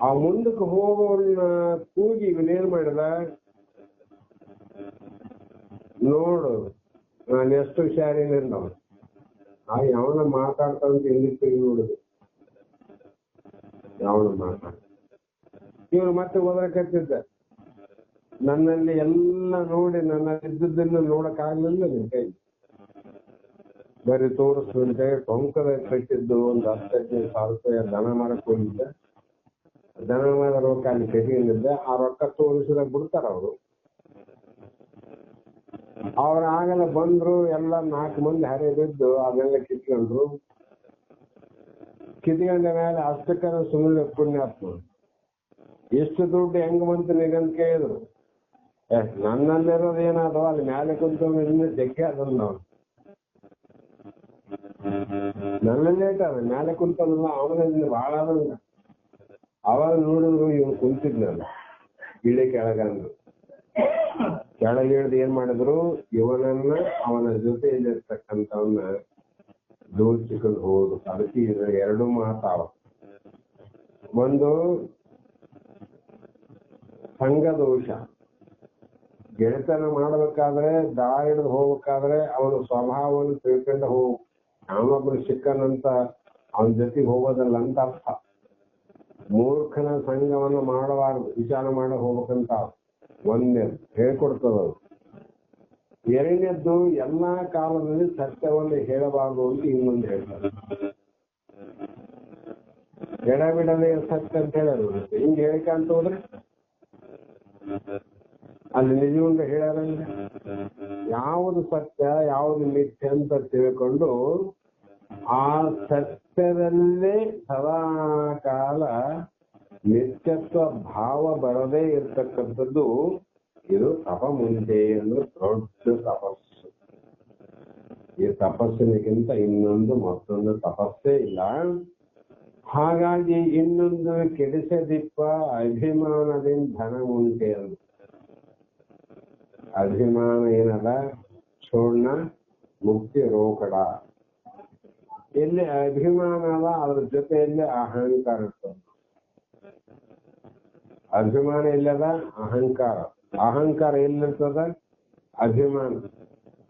ಆ ಮುಂದಕ್ಕೆ ಹೋಗೋರನ್ನ ಕೂಗಿ ಇವನೇನ್ ಮಾಡಿದ, ನೋಡು ನಾನು ಎಷ್ಟು ಹುಷಾರಿನಿಲ್ಲ. ಯಾವನ ಮಾತಾಡ್ತಂತ ಇಲ್ಲಿ ತಿರುಗಿ ನೋಡುದು, ಯಾವನ ಮಾತಾಡ. ಇವನು ಮತ್ತೆ ಓದಕತ್ತಿದ್ದ, ನನ್ನಲ್ಲಿ ಎಲ್ಲ ನೋಡಿ ನನ್ನಲ್ಲಿ ಇದ್ದದ್ದನ್ನು ನೋಡಕ್ ಆಗ್ಲಿಲ್ಲ ನಿನ್ ಕೈ, ಬರೀ ತೋರಿಸು ನಿನ್ ಕೈ. ಟೊಂಕದ ಕಟ್ಟಿದ್ದು ಒಂದು 10,000-15,000 ರೂಪಾಯಿ ದನ ಮಾರಕ್ ಹೋಗಿದ್ದ. ದನ ಮಾರ ರೊಕ್ಕ ಅಲ್ಲಿ ಕಟ್ಟಿಕೊಂಡಿದ್ದ. ಆ ರೊಕ್ಕ ತೋರಿಸಿದಾಗ ಬಿಡ್ತಾರ ಅವರು. ಅವ್ರ ಆಗಲ್ಲ ಬಂದ್ರು, ಎಲ್ಲ 4 ಮಂದಿ ಹರೆ ಬಿದ್ದು ಅದೆಲ್ಲ ಕಿತ್ಕೊಂಡ್ರು. ಕಿತ್ಕೊಂಡ ಮೇಲೆ ಅಷ್ಟಕ್ಕನ ಸುಮ್ಮನೆ ಪುಣ್ಯಾತ್ಮ, ಎಷ್ಟು ದುಡ್ಡು ಹೆಂಗ್ ಬಂತು ನಿಗಂತ ಕೇಳಿದ್ರು. ನನ್ನಲ್ಲಿರೋದು ಏನಾದವ ಅಲ್ಲಿ ಮೇಲೆ ಕುಂತ ಜಗ್ಗೆ ಅದಲ್ಲ ನಾವು ನನ್ನಲ್ಲೇ ಇಟ್ಟಾರ ಮೇಲೆ ಕುಂತಲ್ಲ ಅವನಲ್ಲಿ ಬಹಳ ಆದಂಗ ಅವಾಗ ನೋಡಿದ್ರು ಇವನು ಕುಂತಿದ್ನಲ್ಲ ಇಳಿ ಕೆಳಗಂದ್ರು ಕೆಳಗೆ ಹಿಡ್ದು ಏನ್ ಮಾಡಿದ್ರು ಇವನನ್ನ ಅವನ ಜೊತೆಯಲ್ಲಿರ್ತಕ್ಕಂಥವನ್ನ ದೋಚಿಕೊಂಡು ಹೋದ್ರು. ಅದಕ್ಕೆ ಎರಡು ಮಾತಾವ, ಒಂದು ಸಂಘ ದೋಷ. ಗೆಳೆತನ ಮಾಡ್ಬೇಕಾದ್ರೆ ದಾರಿ ಹಿಡಿದು ಹೋಗ್ಬೇಕಾದ್ರೆ ಅವನ ಸ್ವಭಾವವನ್ನು ತಿಳ್ಕೊಂಡು ಹೋಗು. ಅವನೊಬ್ಬರು ಸಿಕ್ಕನಂತ ಅವನ ಜೊತೆಗೆ ಹೋಗೋದಲ್ಲ ಅಂತ ಅರ್ಥ. ಮೂರ್ಖನ ಸಂಘವನ್ನು ಮಾಡಬಾರ್ದು, ವಿಚಾರ ಮಾಡ ಹೋಗ್ಬೇಕಂತ ಒಂದನೇದು ಹೇಳ್ಕೊಡ್ತದದು. ಎರಡನೇದ್ದು ಎಲ್ಲಾ ಕಾಲದಲ್ಲಿ ಸತ್ಯವನ್ನು ಹೇಳಬಾರದು ಅಂತ ಇನ್ನೊಂದು ಹೇಳ್ತಾರೆ. ಎಡಬಿಡದೆ ಸತ್ಯ ಅಂತ ಹೇಳೋದು. ಹಿಂಗೆ ಹೇಳಿಕಂತ ಹೋದ್ರೆ ಅಲ್ಲಿ ನಿಜವಂತ ಹೇಳೋದಂದ್ರೆ ಯಾವುದು ಸತ್ಯ ಯಾವುದು ಮಿಥ್ಯೆ ಅಂತ ತಿಳ್ಕೊಂಡು ಆ ಸತ್ಯದಲ್ಲೇ ಸದಾ ಕಾಲ ನಿತ್ಯತ್ವ ಭಾವ ಬರದೇ ಇರ್ತಕ್ಕಂಥದ್ದು ಇದು ತಪಮುಂಜೆ ಅಂದ್ರೆ ದೊಡ್ಡ ತಪಸ್ಸು. ಈ ತಪಸ್ಸಿನಕ್ಕಿಂತ ಇನ್ನೊಂದು ಮತ್ತೊಂದು ತಪಸ್ಸೇ ಇಲ್ಲ. ಹಾಗಾಗಿ ಇನ್ನೊಂದು ಕೆಡಿಸದಿಪ್ಪ ಅಭಿಮಾನದಿಂದ ಧನ ಉಂಟೆ ಅಂತ. ಅಭಿಮಾನ ಏನದ ಚೋಡ್ನ ಮುಕ್ತಿ ರೋಕಡ. ಎಲ್ಲಿ ಅಭಿಮಾನ ಅದ ಅದ್ರ ಜೊತೆಯಲ್ಲಿ ಅಹಂಕಾರ ಇರ್ತದೆ. ಅಭಿಮಾನ ಎಲ್ಲದ ಅಹಂಕಾರ, ಅಹಂಕಾರ ಎಲ್ಲಿರ್ತದ ಅಭಿಮಾನ.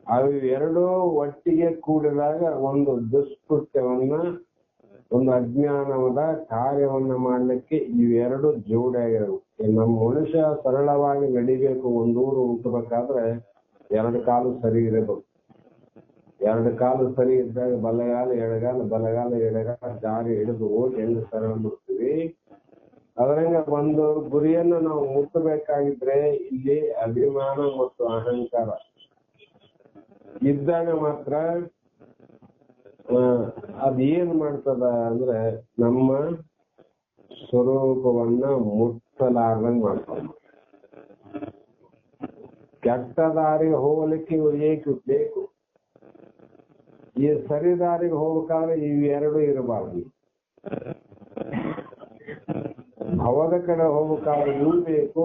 ಅವು ಎರಡೂ ಒಟ್ಟಿಗೆ ಕೂಡಿದಾಗ ಒಂದು ದುಷ್ಕೃತ್ಯವನ್ನ ಒಂದು ಅಜ್ಞಾನವಾದ ಕಾರ್ಯವನ್ನ ಮಾಡ್ಲಿಕ್ಕೆ ಇವೆರಡು ಜೋಡಿಯಾಗಿರಬೇಕು. ನಮ್ಮ ಮನುಷ್ಯ ಸರಳವಾಗಿ ನಡಿಬೇಕು, ಒಂದೂರು ಹುಟ್ಟಬೇಕಾದ್ರೆ ಎರಡು ಕಾಲು ಸರಿ ಇರಬೇಕು. ಎರಡು ಕಾಲು ಸರಿ ಇದ್ದಾಗ ಬಲಗಾಲ ಎಡಗಾಲ ಬಲಗಾಲ ಎಡಗಾಲ ಜಾರಿ ಹಿಡಿದು ಹೋಗಿ ಹೆಂಗ್ ಸರಳ ಬಿಡ್ತೀವಿ. ಅದರಂಗ ಒಂದು ಗುರಿಯನ್ನು ನಾವು ಮುಟ್ಟಬೇಕಾಗಿದ್ರೆ ಇಲ್ಲಿ ಅಭಿಮಾನ ಮತ್ತು ಅಹಂಕಾರ ಇದ್ದಾಗ ಮಾತ್ರ ಅದೇನ್ ಮಾಡ್ತದ ಅಂದ್ರೆ ನಮ್ಮ ಸ್ವರೂಪವನ್ನ ಮುಟ್ಟಲಾರ್ದಂಗ್ ಮಾಡ್ತದ. ಕೆಟ್ಟ ದಾರಿಗೆ ಹೋಗ್ಲಿಕ್ಕೆ ಏಕು ಬೇಕು, ಈ ಸರಿ ದಾರಿಗೆ ಹೋಗ್ಬೇಕಾದ್ರೆ ಇವೆರಡು ಇರಬಾರ್ದು. ಭವದ ಕಡೆ ಹೋಗ್ಬೇಕಾದ್ರೆ ಇವು ಬೇಕು,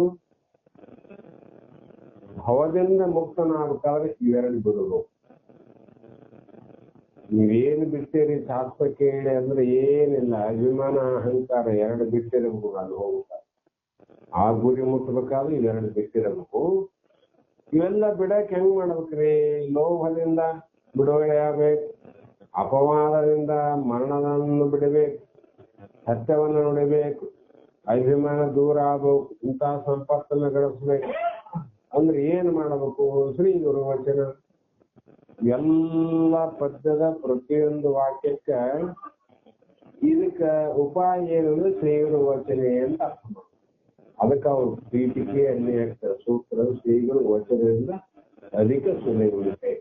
ಭವದಿಂದ ಮುಕ್ತನಾಗಬೇಕಾದ್ರೆ ಇವೆರಡು ಬಿಡುದು. ನೀವೇನು ಬಿಡ್ತೀರಿ ಶಾಸ್ತ್ರಕ್ಕೆ ಹೇಳಿ ಅಂದ್ರೆ ಏನಿಲ್ಲ, ಅಭಿಮಾನ ಅಹಂಕಾರ ಎರಡು ಬಿಟ್ಟಿರಬೇಕು. ಅದು ಹೋಗ್ಬೇಕಾದ್ರೆ ಆ ಗುರಿ ಮುಟ್ಟಬೇಕಾದ್ರೆ ಇವೆರಡು ಬಿಟ್ಟಿರಬೇಕು. ಇವೆಲ್ಲ ಬಿಡಕ್ ಹೆಂಗ್ ಮಾಡ್ಬೇಕ್ರಿ? ಲೋಭದಿಂದ ಬಿಡುಗಡೆ ಆಗ್ಬೇಕು, ಅಪವಾದದಿಂದ ಮರಣವನ್ನು ಬಿಡಬೇಕು, ಸತ್ಯವನ್ನು ನುಡಿಬೇಕು, ಅಭಿಮಾನ ದೂರ ಆಗ್ಬೇಕು, ಇಂತಹ ಸಂಪತ್ತನ್ನು ಗಳಿಸ್ಬೇಕು. ಅಂದ್ರೆ ಏನ್ ಮಾಡಬೇಕು? ಶ್ರೀ ಗುರು ವಚನ. ಎಲ್ಲ ಪದ್ಯದ ಪ್ರತಿಯೊಂದು ವಾಕ್ಯಕ್ಕ ಇದಕ್ಕ ಉಪಾಯ ಏನಂದ್ರೆ ಶ್ರೀ ಗುರು ವಚನೆ ಅಂತ ಅರ್ಥ ಮಾಡ್ತಾರೆ. ಅದಕ್ಕೆ ಅವ್ರು ಪೀಠಿಕೆ ಅಲ್ಲಿ ಹೇಳ್ತಾರೆ, ಸೂತ್ರ ಶ್ರೀ ಗುರು ವಚನದಿಂದ ಅಧಿಕ ಸುಲಭತೆ.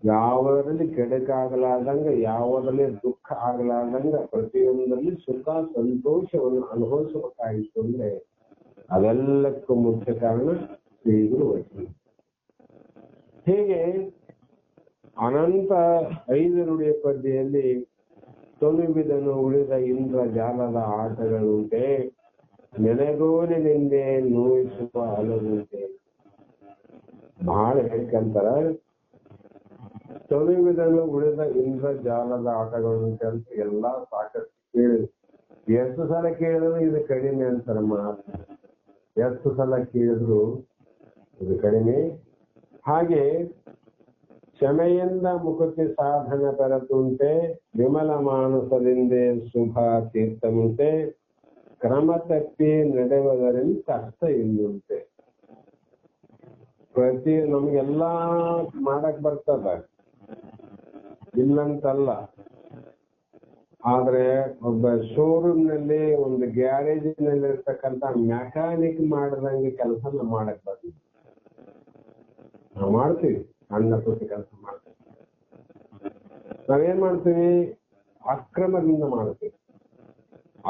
ಯಾವುದರಲ್ಲಿ ಕೆಡಕಾಗಲಾರ್ದಂಗ, ಯಾವುದರಲ್ಲಿ ದುಃಖ ಆಗಲಾರ್ದಂಗ ಪ್ರತಿಯೊಂದರಲ್ಲಿ ಸುಖ ಸಂತೋಷವನ್ನು ಅನುಭವಿಸಬೇಕಾಗಿತ್ತು ಅಂದ್ರೆ ಅದೆಲ್ಲಕ್ಕೂ ಮುಖ್ಯ ಕಾರಣ ಶ್ರೀ ಗುರು ವಚನ. ಹೀಗೆ ಅನಂತ 5 ನುಡಿಯ ಪದ್ಯದಲ್ಲಿ ತೊಲುಬಿದನು ಉಳಿದ ಇಂದ್ರ ಜಾಲದ ಆಟಗಳುಂಟೆ, ನೆನೆಗೋಲಿನಿಂದೆ ನೋಯಿಸುವ ಅಲಗುಂಟೆ. ಬಹಳ ಹೇಳ್ಕಂತಾರ, ತೊಲುಬಿದನು ಉಳಿದ ಇಂದ್ರ ಜಾಲದ ಆಟಗಳುಂಟೆ ಅಂತ ಎಲ್ಲಾ ಸಾಕಷ್ಟು ಕೇಳಿದ್ರು. ಎಷ್ಟು ಸಲ ಕೇಳಿದ್ರು ಇದು ಕಡಿಮೆ ಅಂತಾರ ಮಾತು. ಎಷ್ಟು ಸಲ ಕೇಳಿದ್ರು ಇದು ಕಡಿಮೆ. ಹಾಗೆ ಕ್ಷಮೆಯಿಂದ ಮುಕುತಿ ಸಾಧನ ಬೆರತುಂಟೆ, ವಿಮಲ ಮಾನಸದಿಂದೆ ಶುಭ ತೀರ್ಥಮುಂಟೆ, ಕ್ರಮ ತಪ್ಪಿ ನಡೆಯುವುದರಿಂದ ಕಷ್ಟ ಇಲ್ಲುಂಟೆ. ನಮ್ಗೆಲ್ಲಾ ಮಾಡಕ್ ಬರ್ತದ, ಇಲ್ಲಂತಲ್ಲ. ಆದ್ರೆ ಒಬ್ಬ ಶೋರೂಮ್ ನಲ್ಲಿ, ಒಂದು ಗ್ಯಾರೇಜ್ ನಲ್ಲಿ ಇರ್ತಕ್ಕಂಥ ಮೆಕ್ಯಾನಿಕ್ ಮಾಡಿದಂಗೆ ಕೆಲಸ ನಾವು ಮಾಡಕ್ ಬರ್ತೀವಿ. ನಾವು ಮಾಡ್ತೀವಿ, ಸಣ್ಣ ಪುಟ್ಟ ಕೆಲಸ ಮಾಡ್ತೀವಿ. ನಾವೇನ್ ಮಾಡ್ತೀವಿ? ಅಕ್ರಮದಿಂದ ಮಾಡ್ತೀವಿ,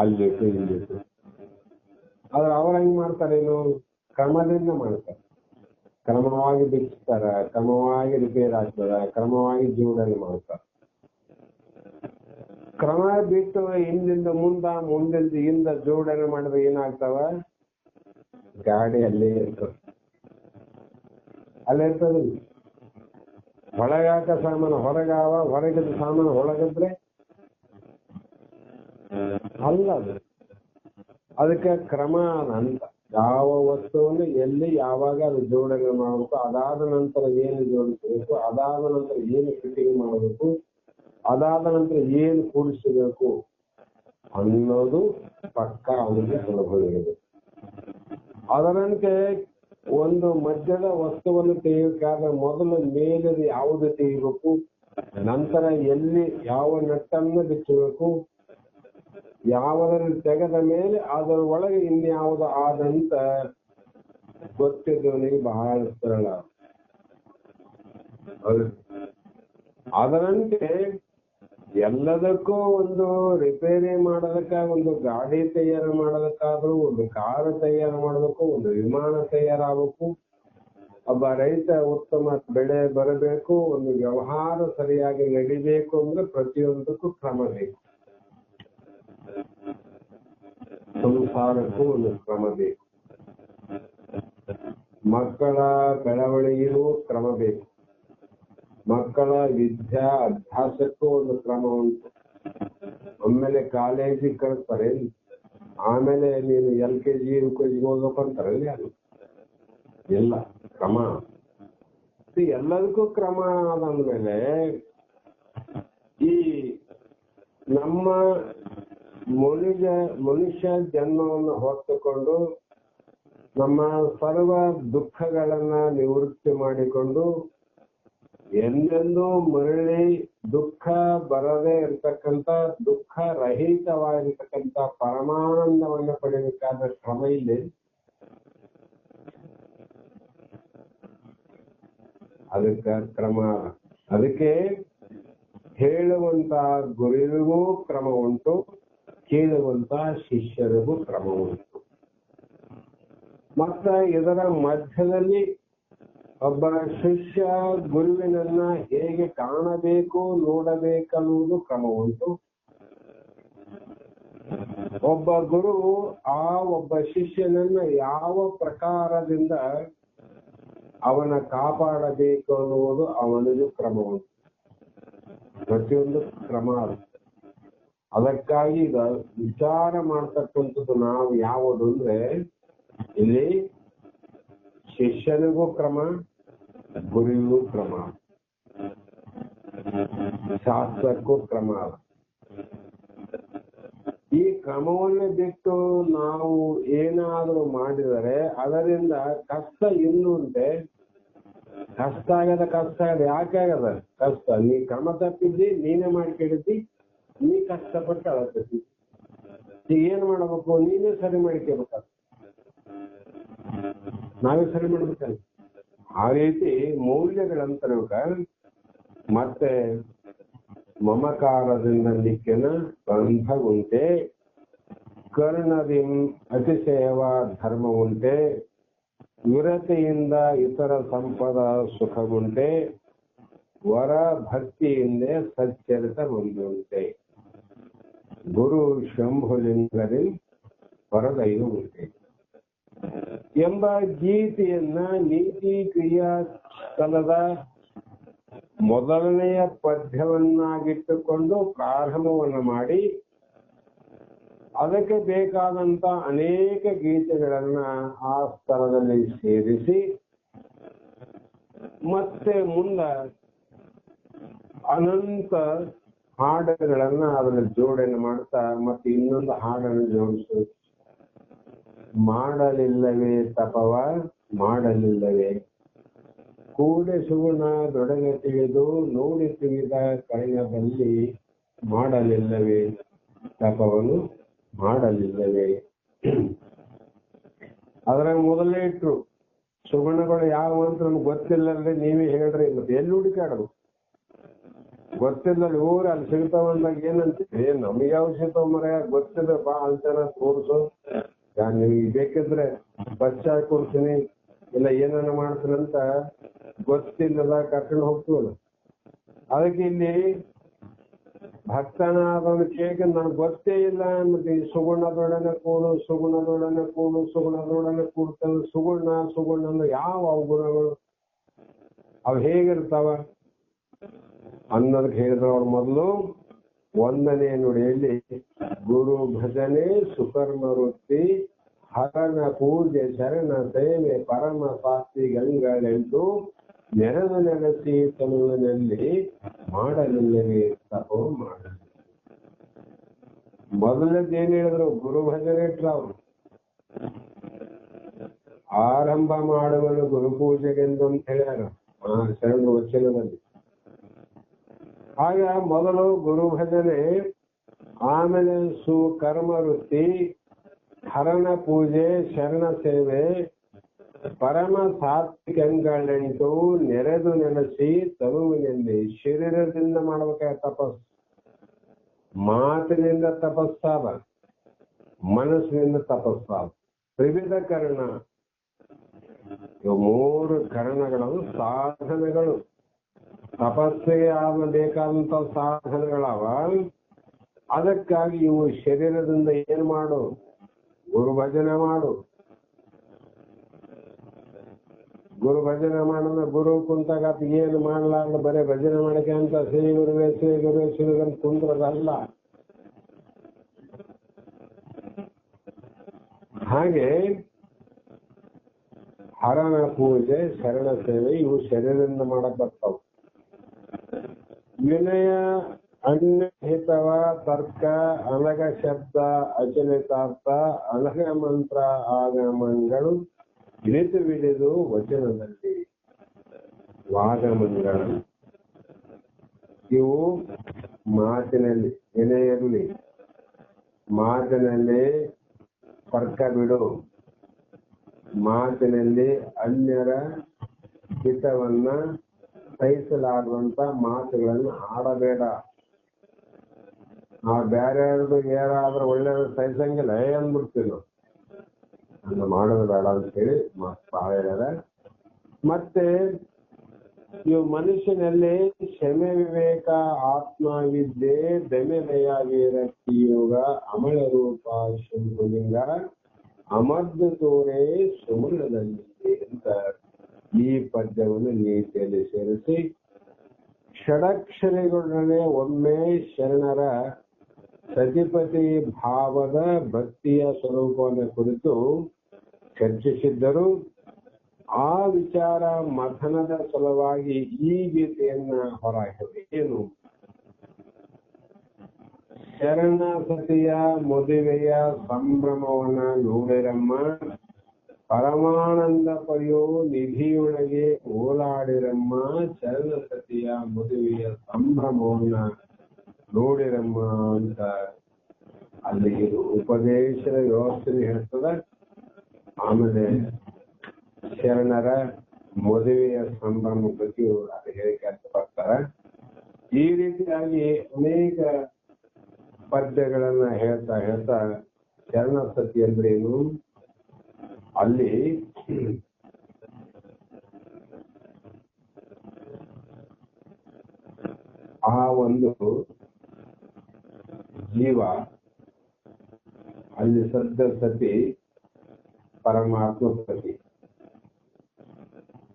ಅಲ್ಲಿಟ್ಟು ಇಲ್ಲಿಟ್ಟು. ಆದ್ರೆ ಅವ್ರ ಹೆಂಗ್ ಮಾಡ್ತಾರೇನು? ಕ್ರಮದಿಂದ ಮಾಡ್ತಾರೆ. ಕ್ರಮವಾಗಿ ಬಿಚ್ತಾರ, ಕ್ರಮವಾಗಿ ರಿಪೇರ್ ಆಗ್ತದ, ಕ್ರಮವಾಗಿ ಜೋಡಣೆ ಮಾಡ್ತಾರೆ. ಕ್ರಮ ಬಿಟ್ಟು ಹಿಂದಿಂದ ಮುಂದಿಂದ ಹಿಂದ ಜೋಡಣೆ ಮಾಡಿದ್ರೆ ಏನಾಗ್ತಾವ? ಗಾಡಿ ಅಲ್ಲೇ ಇರ್ತದೆ. ಅಲ್ಲೇ ಇರ್ತದ. ಒಳಗಾಕ ಸಾಮಾನು ಹೊರಗಾವ, ಹೊರಗಿದ ಸಾಮಾನು ಒಳಗಿದ್ರೆ ಅಲ್ಲ. ಅದಕ್ಕೆ ಕ್ರಮ ಅಂತ. ಯಾವ ವಸ್ತುವನ್ನು ಎಲ್ಲಿ ಯಾವಾಗ ಅದು ಜೋಡಣೆ ಮಾಡಬೇಕು, ಅದಾದ ನಂತರ ಏನು ಜೋಡಿಸಬೇಕು, ಅದಾದ ನಂತರ ಏನು ಫಿಟ್ಟಿಂಗ್ ಮಾಡಬೇಕು, ಅದಾದ ನಂತರ ಏನು ಕೂಡಿಸಬೇಕು ಅನ್ನೋದು ಪಕ್ಕ ಅವನಿಗೆ ಸುಲಭ ಇರಬೇಕು. ಅದರಂತೆ ಒಂದು ಮಧ್ಯದ ವಸ್ತುವನ್ನು ತೆಗೆಯಬೇಕಾದ್ರೆ ಮೊದಲು ಮೇಲದ ಯಾವುದು ತೆಗಿಬೇಕು, ನಂತರ ಎಲ್ಲಿ ಯಾವ ನಟ್ಟನ್ನು ಬಿಚ್ಚಬೇಕು, ಯಾವುದನ್ನು ತೆಗೆದ ಮೇಲೆ ಅದರ ಒಳಗೆ ಇನ್ಯಾವುದು ಆದಂತ ಗೊತ್ತಿದ್ದವನಿಗೆ ಬಹಳ ಸರಳ. ಅದರಂತೆ ಎಲ್ಲದಕ್ಕೂ ಒಂದು ರಿಪೇರಿ ಮಾಡೋದಕ್ಕ, ಒಂದು ಗಾಡಿ ತಯಾರು ಮಾಡೋದಕ್ಕಾದ್ರೂ, ಒಂದು ಕಾರು ತಯಾರು ಮಾಡೋದಕ್ಕೂ, ಒಂದು ವಿಮಾನ ತಯಾರಾಗಬೇಕು, ಒಬ್ಬ ರೈತ ಉತ್ತಮ ಬೆಳೆ ಬರಬೇಕು, ಒಂದು ವ್ಯವಹಾರ ಸರಿಯಾಗಿ ನಡಿಬೇಕು ಅಂದ್ರೆ ಪ್ರತಿಯೊಂದಕ್ಕೂ ಕ್ರಮ ಬೇಕು. ಸಂಸಾರಕ್ಕೂ ಒಂದು ಕ್ರಮ ಬೇಕು. ಮಕ್ಕಳ ಬೆಳವಣಿಗೆಗೂ ಕ್ರಮ ಬೇಕು. ಮಕ್ಕಳ ವಿದ್ಯಾ ಅಭ್ಯಾಸಕ್ಕೂ ಒಂದು ಕ್ರಮ ಉಂಟು. ಆಮೇಲೆ ಕಾಲೇಜಿಗೆ ಕಳಿಸ್ತಾರೆ, ಆಮೇಲೆ ನೀನು LKG UKG ಹೋಗ್ಬೇಕು ಅಂತಾರೆ. ಅದು ಎಲ್ಲ ಕ್ರಮ. ಎಲ್ಲದಕ್ಕೂ ಕ್ರಮ ಆದಂದ್ಮೇಲೆ ಈ ನಮ್ಮ ಮನುಷ್ಯ ಜನ್ಮವನ್ನು ಹೊತ್ತುಕೊಂಡು ನಮ್ಮ ಸರ್ವ ದುಃಖಗಳನ್ನ ನಿವೃತ್ತಿ ಮಾಡಿಕೊಂಡು ಎಂದೆಂದೂ ಮರಳಿ ದುಃಖ ಬರದೇ ಇರತಕ್ಕಂತ, ದುಃಖ ರಹಿತವಾಗಿರ್ತಕ್ಕಂಥ ಪರಮಾನಂದವನ್ನು ಪಡೆಯಬೇಕಾದ ಕ್ರಮ ಇಲ್ಲಿ. ಅದಕ್ಕೆ ಕ್ರಮ. ಅದಕ್ಕೆ ಹೇಳುವಂತ ಗುರುವಿಗೂ ಕ್ರಮ ಉಂಟು, ಕೇಳುವಂತ ಶಿಷ್ಯರಿಗೂ ಕ್ರಮ ಉಂಟು. ಮತ್ತ ಇದರ ಮಧ್ಯದಲ್ಲಿ ಒಬ್ಬ ಶಿಷ್ಯ ಗುರುವಿನನ್ನ ಹೇಗೆ ಕಾಣಬೇಕು, ನೋಡಬೇಕನ್ನುವುದು ಕ್ರಮ ಉಂಟು. ಒಬ್ಬ ಗುರು ಆ ಒಬ್ಬ ಶಿಷ್ಯನನ್ನ ಯಾವ ಪ್ರಕಾರದಿಂದ ಅವನ ಕಾಪಾಡಬೇಕು ಅನ್ನುವುದು ಅವನಿಗೂ ಕ್ರಮ ಉಂಟು. ಪ್ರತಿಯೊಂದು ಕ್ರಮ. ಅದಕ್ಕಾಗಿ ಈಗ ವಿಚಾರ ಮಾಡ್ತಕ್ಕಂಥದ್ದು ನಾವು ಯಾವುದು ಅಂದ್ರೆ, ಇಲ್ಲಿ ಶಿಷ್ಯನಿಗೂ ಕ್ರಮ, ಗುರುವಿಗೂ ಕ್ರಮ, ಶಾಸ್ತ್ರಕ್ಕೂ ಕ್ರಮ. ಈ ಕ್ರಮವನ್ನು ಬಿಟ್ಟು ನಾವು ಏನಾದರೂ ಮಾಡಿದರೆ ಅದರಿಂದ ಕಷ್ಟ ಇನ್ನುಂಟೆ. ಕಷ್ಟ ಆಗದ ಯಾಕೆ ಆಗದ ಕಷ್ಟ? ನೀ ಕ್ರಮ ತಪ್ಪಿದ್ದಿ, ನೀನೇ ಮಾಡ್ಕೊಂಡಿದ್ದಿ, ನೀ ಕಷ್ಟಪಟ್ಟು ಅಳತೈತಿ. ಈಗ ಏನ್ ಮಾಡಬೇಕು? ನೀನೇ ಸರಿ ಮಾಡ್ಕೋಬೇಕಾಗ, ನಾವೇ ಸರಿ ಮಾಡ್ಬೇಕಲ್ಲ. ಆ ರೀತಿ ಮೌಲ್ಯಗಳಂತರ್ಗ ಮತ್ತೆ ಮಮಕಾರದಿಂದ ನಿಕ್ಕಿನ ಬಂಧ ಉಂಟೆ, ಕರ್ಣದಿಂ ಅತಿಶಯವ ಧರ್ಮ ಉಂಟೆ, ವಿರತೆಯಿಂದ ಇತರ ಸಂಪದ ಸುಖವುಂಟೆ, ವರ ಭಕ್ತಿಯಿಂದ ಸಚ್ಚರಿತ ಮುಂದುಂಟೆ, ಗುರು ಶಂಭುಲಿಂಗರಿ ಹೊರದೈದು ಉಂಟೆ ಎಂಬ ಗೀತೆಯನ್ನ ನೀತಿ ಕ್ರಿಯಾ ಸ್ಥಳದ ಮೊದಲನೆಯ ಪದ್ಯವನ್ನಾಗಿಟ್ಟುಕೊಂಡು ಪ್ರಾರಂಭವನ್ನು ಮಾಡಿ ಅದಕ್ಕೆ ಬೇಕಾದಂತ ಅನೇಕ ಗೀತೆಗಳನ್ನ ಆ ಸ್ಥಳದಲ್ಲಿ ಸೇರಿಸಿ ಮತ್ತೆ ಮುಂದ ಅನಂತ ಹಾಡುಗಳನ್ನ ಅದರಲ್ಲಿ ಜೋಡಣೆ ಮಾಡ್ತಾ ಮತ್ತೆ ಇನ್ನೊಂದು ಹಾಡನ್ನು ಜೋಡಿಸು. ಮಾಡಲಿಲ್ಲವೇ ತಪವ ಮಾಡಲಿಲ್ಲವೇ, ಕೂಡೆ ಸುಗುಣ ದೊಡನೆ ತಿಳಿದು ನೋಡಿ ತಿಳಿದ ಕರ್ಣದಲ್ಲಿ ಮಾಡಲಿಲ್ಲವೇ ತಪವನ್ನು ಮಾಡಲಿಲ್ಲವೇ. ಅದರ ಮೊದಲೇ ಇಟ್ರು ಸುಗುಣಗಳು ಯಾವ ಅಂತ ನಮ್ಗೆ ಗೊತ್ತಿಲ್ಲದ್ರೆ ನೀವೇ ಹೇಳ್ರಿ, ಮತ್ತೆ ಎಲ್ಲಿ ಹುಡುಕಾಡೋದು? ಗೊತ್ತಿಲ್ಲ ಊರು ಅಲ್ಲಿ ಸಿಗ್ತಾವಂದಾಗ ಏನಂತೀವಿ, ನಮಗೆ ಯಾವ ಸಿಗ್ತಾವ ಮರ ಗೊತ್ತಿದೆ ಬಾ ಅಂತಾನ ತೋರಿಸು, ನಿಮ್ಗೆ ಬೇಕಿದ್ರೆ ಬಸ್ ಕೊಡ್ತೀನಿ ಇಲ್ಲ ಏನಾನ ಮಾಡ್ತೀನಂತ ಗೊತ್ತಿಲ್ಲದ ಕರ್ಕೊಂಡು ಹೋಗ್ತೀವಲ್ಲ. ಅದಕ್ಕೆ ಇಲ್ಲಿ ಭಕ್ತನ ಅದನ್ನು ಕೇಳಿ ನನಗೆ ಗೊತ್ತೇ ಇಲ್ಲ ಮತ್ತೆ ಸುಗುಣದೊಡನೆ ಕೂಡು ಸುಗುಣದೊಡನೆ ಕೂಡು ಸುಗುಣದೊಡನೆ ಕೂಡ್ತವೆ. ಸುಗುಣ ಅಂದ್ರೆ ಯಾವ ಅವು ಗುಣಗಳು, ಅವು ಹೇಗಿರ್ತಾವ ಅನ್ನೋದಕ್ಕೆ ಹೇಳಿದ್ರು ಅವ್ರು. ಮೊದಲು 1ನೇ ನುಡಿಯಲ್ಲಿ ಗುರು ಭಜನೆ ಸುಕರ್ಮ ವೃತ್ತಿ ಹರನ ಪೂಜೆ ಶರಣ ಸೇವೆ ಪರಮ ಶಾಸ್ತಿ ಗಂಗಳೆಂಟು ನೆರೆದು ನೆಲೆಸಿ ತನುವಿನಲ್ಲಿ ಮಾಡಲಿಲ್ಲವೇ ತಪೋ ಮಾಡಲಿ. ಮೊದಲನೇದು ಏನ್ ಹೇಳಿದ್ರು, ಗುರು ಭಜನೆ ಇಟ್ರ ಅವರು. ಆರಂಭ ಮಾಡುವನು ಗುರು ಪೂಜೆಗೆಂದು ಅಂತ ಹೇಳ್ಯಾರ ಶರಣ ವಚನದಲ್ಲಿ. ಆಗ ಮೊದಲು ಗುರು ಭಜನೆ, ಆಮೇಲೆ ಸುಕರ್ಮ ವೃತ್ತಿ, ಹರಣ ಪೂಜೆ, ಶರಣ ಸೇವೆ, ಪರಮ ಸಾತ್ವಿಕಗಳೆಂಟು ನೆರೆದು ನೆಲೆಸಿ ತನುವಿನಲ್ಲಿ. ಶರೀರದಿಂದ ಮಾಡ್ಬೇಕಾದ ತಪಸ್ಸು, ಮಾತಿನಿಂದ ತಪಸ್ಸಾದ, ಮನಸ್ಸಿನಿಂದ ತಪಸ್ಸಾದ. ತ್ರಿವಿಧ ಕರ್ಣ, ಇವು 3 ಕರ್ಣಗಳು ಸಾಧನೆಗಳು. ತಪಸ್ಸಿಗೆ ಆಗಬೇಕಾದಂತ ಸಾಧನೆಗಳವ. ಅದಕ್ಕಾಗಿ ಇವು ಶರೀರದಿಂದ ಏನ್ ಮಾಡು, ಗುರು ಭಜನೆ ಮಾಡು. ಗುರು ಭಜನೆ ಮಾಡೋಣ, ಗುರು ಕುಂತಾಗ ಏನು ಮಾಡ್ಲಾರ್ದ ಬರೇ ಭಜನೆ ಮಾಡಕ್ಕೆ ಅಂತ ಶ್ರೀ ಗುರುವೇ ಶ್ರೀಗಂತ ಕುಂದ್ರದಲ್ಲ. ಹಾಗೆ ಹರಣ ಪೂಜೆ ಶರಣ ಸೇವೆ ಇವು ಶರೀರದಿಂದ ಮಾಡಕ್ ಬರ್ತಾವ. ವಿನಯ, ಅನ್ಯಹಿತವ, ತರ್ಕ, ಅನಗ ಶಬ್ದ, ಅಚಲಿತಾರ್ಥ, ಅನಗ ಮಂತ್ರ ಆಗಮನಗಳು ಇಳಿದು ವಚನದಲ್ಲಿ ವಾಗಮನಗಳು. ಇವು ಮಾತಿನಲ್ಲಿ ವಿನಯ ಇರಲಿ, ಮಾತಿನಲ್ಲಿ ತರ್ಕ ಬಿಡು, ಮಾತಿನಲ್ಲಿ ಅನ್ಯರ ಹಿತವನ್ನ ಸಹಿಸಲಾಗುವಂತ ಮಾತುಗಳನ್ನು ಆಡಬೇಡ. ನಾವು ಬೇರೆಯವ್ರದ್ದು ಯಾರಾದ್ರೂ ಒಳ್ಳೆಯವ್ರು ಸಹಿಸಂಗಿಲ್ಲ ಅಂದ್ಬಿಡ್ತೀವಿ ನಾವು. ಅನ್ನ ಮಾಡೋದು ಬೇಡ ಅಂತೇಳಿ ಹೇಳ್ಯಾರ. ಮತ್ತೆ ಇವು ಮನುಷ್ಯನಲ್ಲಿ ಶಮೆ ವಿವೇಕ, ಆತ್ಮವಿದ್ಯೆ, ದಮೆಲಯ ವೀರಕ್ತಿ ಯೋಗ, ಅಮಳ ರೂಪ ಶಂಭುಲಿಂಗ, ಅಮರ್ದು ತೋರೆ ಸುಮಲದಲ್ಲಿ ಅಂತ ಈ ಪದ್ಯವನ್ನು ನೀತಿಯಲ್ಲಿ ಸೇರಿಸಿ ಷಡಕ್ಷರಿಗಳೊಡನೆ ಒಮ್ಮೆ ಶರಣರ ಸತಿಪತಿ ಭಾವದ ಭಕ್ತಿಯ ಸ್ವರೂಪವನ್ನು ಕುರಿತು ಚರ್ಚಿಸಿದ್ದರು. ಆ ವಿಚಾರ ಮಥನದ ಸಲುವಾಗಿ ಈ ಗೀತೆಯನ್ನ ಹೊರಹಾಕಿದೆ. ಏನು? ಶರಣ ಸತಿಯ ಮದುವೆಯ ಸಂಭ್ರಮವನ್ನ ನೋಡಿರಮ್ಮ, ಪರಮಾನಂದ ಪಡೆಯೋ ನಿಧಿಯೊಳಗೆ ಓಲಾಡಿರಮ್ಮ. ಶರಣ ಸತಿಯ ಮದುವೆಯ ಸಂಭ್ರಮವನ್ನ ನೋಡಿರಮ್ಮ ಅಂತ ಅಲ್ಲಿ ಉಪದೇಶದ ವ್ಯವಸ್ಥೆ ಹೇಳ್ತದ. ಆಮೇಲೆ ಶರಣರ ಮದುವೆಯ ಸಂಭ್ರಮ ಬಗ್ಗೆ ಅದು ಹೇಳಿಕೆ ಅಂತ ಬರ್ತಾರ. ಈ ರೀತಿಯಾಗಿ ಅನೇಕ ಪದ್ಯಗಳನ್ನ ಹೇಳ್ತಾ ಶರಣ ಸತಿ ಅಂದ್ರೇನು, ಅಲ್ಲಿ ಆ ಒಂದು ಜೀವ ಅಲ್ಲಿ ಸದ್ದ ಸತಿ ಪರಮಾತ್ಮ ಸತಿ.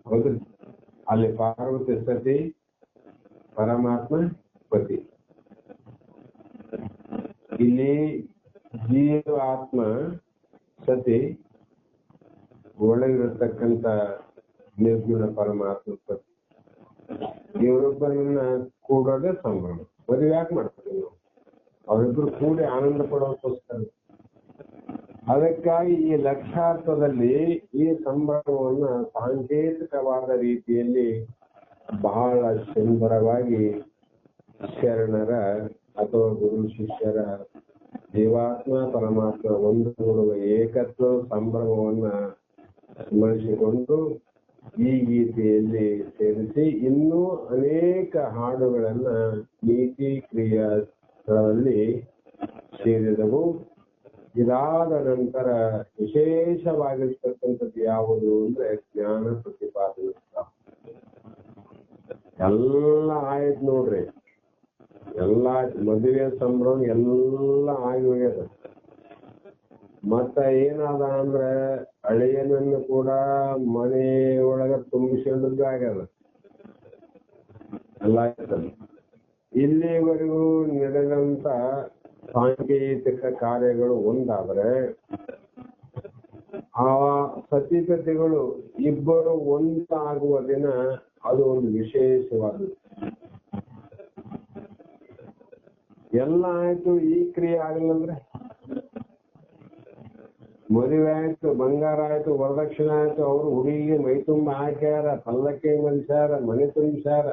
ಹೌದು, ಅಲ್ಲಿ ಪಾರ್ವತಿ ಸತಿ, ಪರಮಾತ್ಮ ಪತಿ. ಇಲ್ಲಿ ಜೀವ ಆತ್ಮ ಸತಿ, ಒಳಗಿರತಕ್ಕಂತ ನಿರ್ಗುಣ ಪರಮಾತ್ಮ ಪತಿ. ಇವರೊಬ್ಬರನ್ನ ಕೂಡೋದೇ ಸಂಭ್ರಮ. ಮದುವೆ ಯಾಕೆ ಮಾಡ್ತೀವಿ ನಾವು? ಅವರಿಬ್ರು ಕೂಡಿ ಆನಂದ ಪಡೋದಕ್ಕೋಸ್ಕರ. ಅದಕ್ಕಾಗಿ ಈ ಲಕ್ಷಾರ್ಥದಲ್ಲಿ ಈ ಸಂಭ್ರಮವನ್ನ ಸಾಂಕೇತಿಕವಾದ ರೀತಿಯಲ್ಲಿ ಬಹಳ ಸುಂದರವಾಗಿ ಶರಣರ ಅಥವಾ ಗುರು ಶಿಷ್ಯರ ಜೀವಾತ್ಮ ಪರಮಾತ್ಮ ಒಂದು ನೋಡುವ ಏಕತ್ವ ಸಂಭ್ರಮವನ್ನ ಸ್ಮರಿಸಿಕೊಂಡು ಈ ಗೀತೆಯಲ್ಲಿ ಸೇರಿಸಿ ಇನ್ನೂ ಅನೇಕ ಹಾಡುಗಳನ್ನ ನೀತಿ ಕ್ರಿಯಾಗಳಲ್ಲಿ ಸೇರಿದವು. ಇದಾದ ನಂತರ ವಿಶೇಷವಾಗಿರ್ತಕ್ಕಂಥದ್ದು ಯಾವುದು ಅಂದ್ರೆ ಜ್ಞಾನ ಪ್ರತಿಪಾದನೆ. ಎಲ್ಲ ಆಯ್ತು ನೋಡ್ರಿ, ಎಲ್ಲ ಮದುವೆ ಸಂಭ್ರಮ ಎಲ್ಲ ಆಗಿ ಹೋಗ್ಯದ. ಮತ್ತ ಏನಾದ ಅಂದ್ರೆ ಅಳಿಯನನ್ನು ಕೂಡ ಮನೆಯೊಳಗ ತುಂಬಿಸಿದ್ದು ಆಗ್ಯದ. ಎಲ್ಲ ಇಲ್ಲಿವರೆಗೂ ನಡೆದಂತ ಸಾಂಕೇತಿಕ ಕಾರ್ಯಗಳು ಒಂದಾದ್ರೆ, ಆ ಸತಿಪತಿಗಳು ಇಬ್ಬರು ಒಂದಾಗುವ ದಿನ ಅದು ಒಂದು ವಿಶೇಷವಾದದ್ದು. ಎಲ್ಲ ಆಯ್ತು, ಈ ಕ್ರಿಯೆ ಆಗಲಿಲ್ಲ ಅಂದ್ರೆ ಮದುವೆ ಆಯ್ತು, ಬಂಗಾರ ಆಯ್ತು, ವರದಕ್ಷಿಣೆ ಆಯ್ತು, ಅವ್ರು ಹುಡುಗಿಗೆ ಮೈ ತುಂಬ ಹಾಕ್ಯಾರ, ಪಲ್ಲಕ್ಕಿ ಮನುಷ್ಯಾರ, ಮನೆ ತುಂಬಿಸ್ಯಾರ,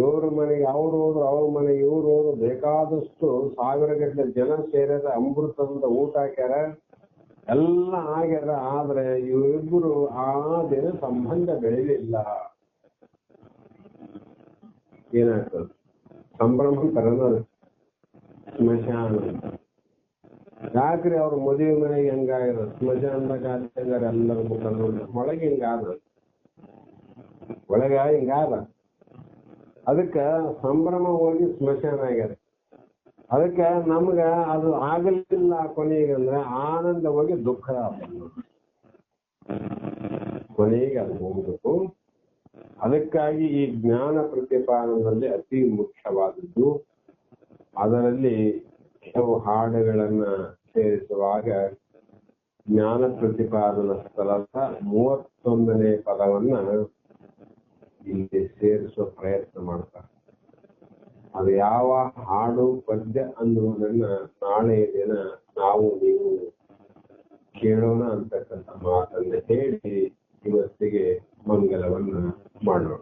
ಇವ್ರ ಮನೆಗೆ ಅವ್ರು ಹೋದ್ರು, ಅವ್ರ ಮನೆಗೆ ಇವ್ರು ಹೋದ್ರು, ಬೇಕಾದಷ್ಟು ಸಾವಿರ ಗಟ್ಟಲೆ ಜನ ಸೇರ್ಯಾರ, ಅಮೃತದಿಂದ ಊಟ ಹಾಕ್ಯಾರ, ಎಲ್ಲ ಆಗ್ಯಾರ. ಆದ್ರೆ ಇವರಿಬ್ಬರು ಆ ದಿನ ಸಂಬಂಧ ಬೆಳಿಲಿಲ್ಲ. ಏನಾಗ್ತದ? ಸಂಭ್ರಮ ತರನ ಸ್ಮಶಾನ. ಯಾಕ್ರಿ ಅವ್ರ ಮದುವೆ ಮನೆಗೆ ಹೆಂಗಾಗ್ಯದ? ಸ್ಮಶಾನದಾಗ ಹಂಗಾರ ಎಲ್ಲರ ಮುಖ ನೋಡಿ ಒಳಗೆ ಹಿಂಗಾದ, ಒಳಗ ಹಿಂಗಾದ. ಅದಕ್ಕ ಸಂಭ್ರಮ ಹೋಗಿ ಸ್ಮಶಾನ ಆಗ್ಯದ. ಅದಕ್ಕ ನಮ್ಗ ಅದು ಆಗಲಿಲ್ಲ ಕೊನೆಗಂದ್ರೆ ಆನಂದ ಹೋಗಿ ದುಃಖ ಕೊನೆಗೆ ಅದು ಹೋಗ್ಬೇಕು. ಅದಕ್ಕಾಗಿ ಈ ಜ್ಞಾನ ಪ್ರತಿಪಾದನೆಯಲ್ಲಿ ಅತಿ ಮುಖ್ಯವಾದದ್ದು. ಅದರಲ್ಲಿ ಕೆಲವು ಹಾಡುಗಳನ್ನ ಸೇರಿಸುವಾಗ ಜ್ಞಾನ ಪ್ರತಿಪಾದನಾ ಸ್ಥಳದ 31ನೇ ಪದವನ್ನ ಇಲ್ಲಿ ಸೇರಿಸುವ ಪ್ರಯತ್ನ ಮಾಡ್ತಾರೆ. ಅದು ಯಾವ ಹಾಡು ಪದ್ಯ ಅನ್ನುವುದನ್ನ ನಾಳೆಯ ದಿನ ನಾವು ನೀವು ಕೇಳೋಣ ಅಂತಕ್ಕಂಥ ಮಾತನ್ನ ಹೇಳಿ ಇವತ್ತಿಗೆ ಮಂಗಲವನ್ನ ಮಾಡೋಣ.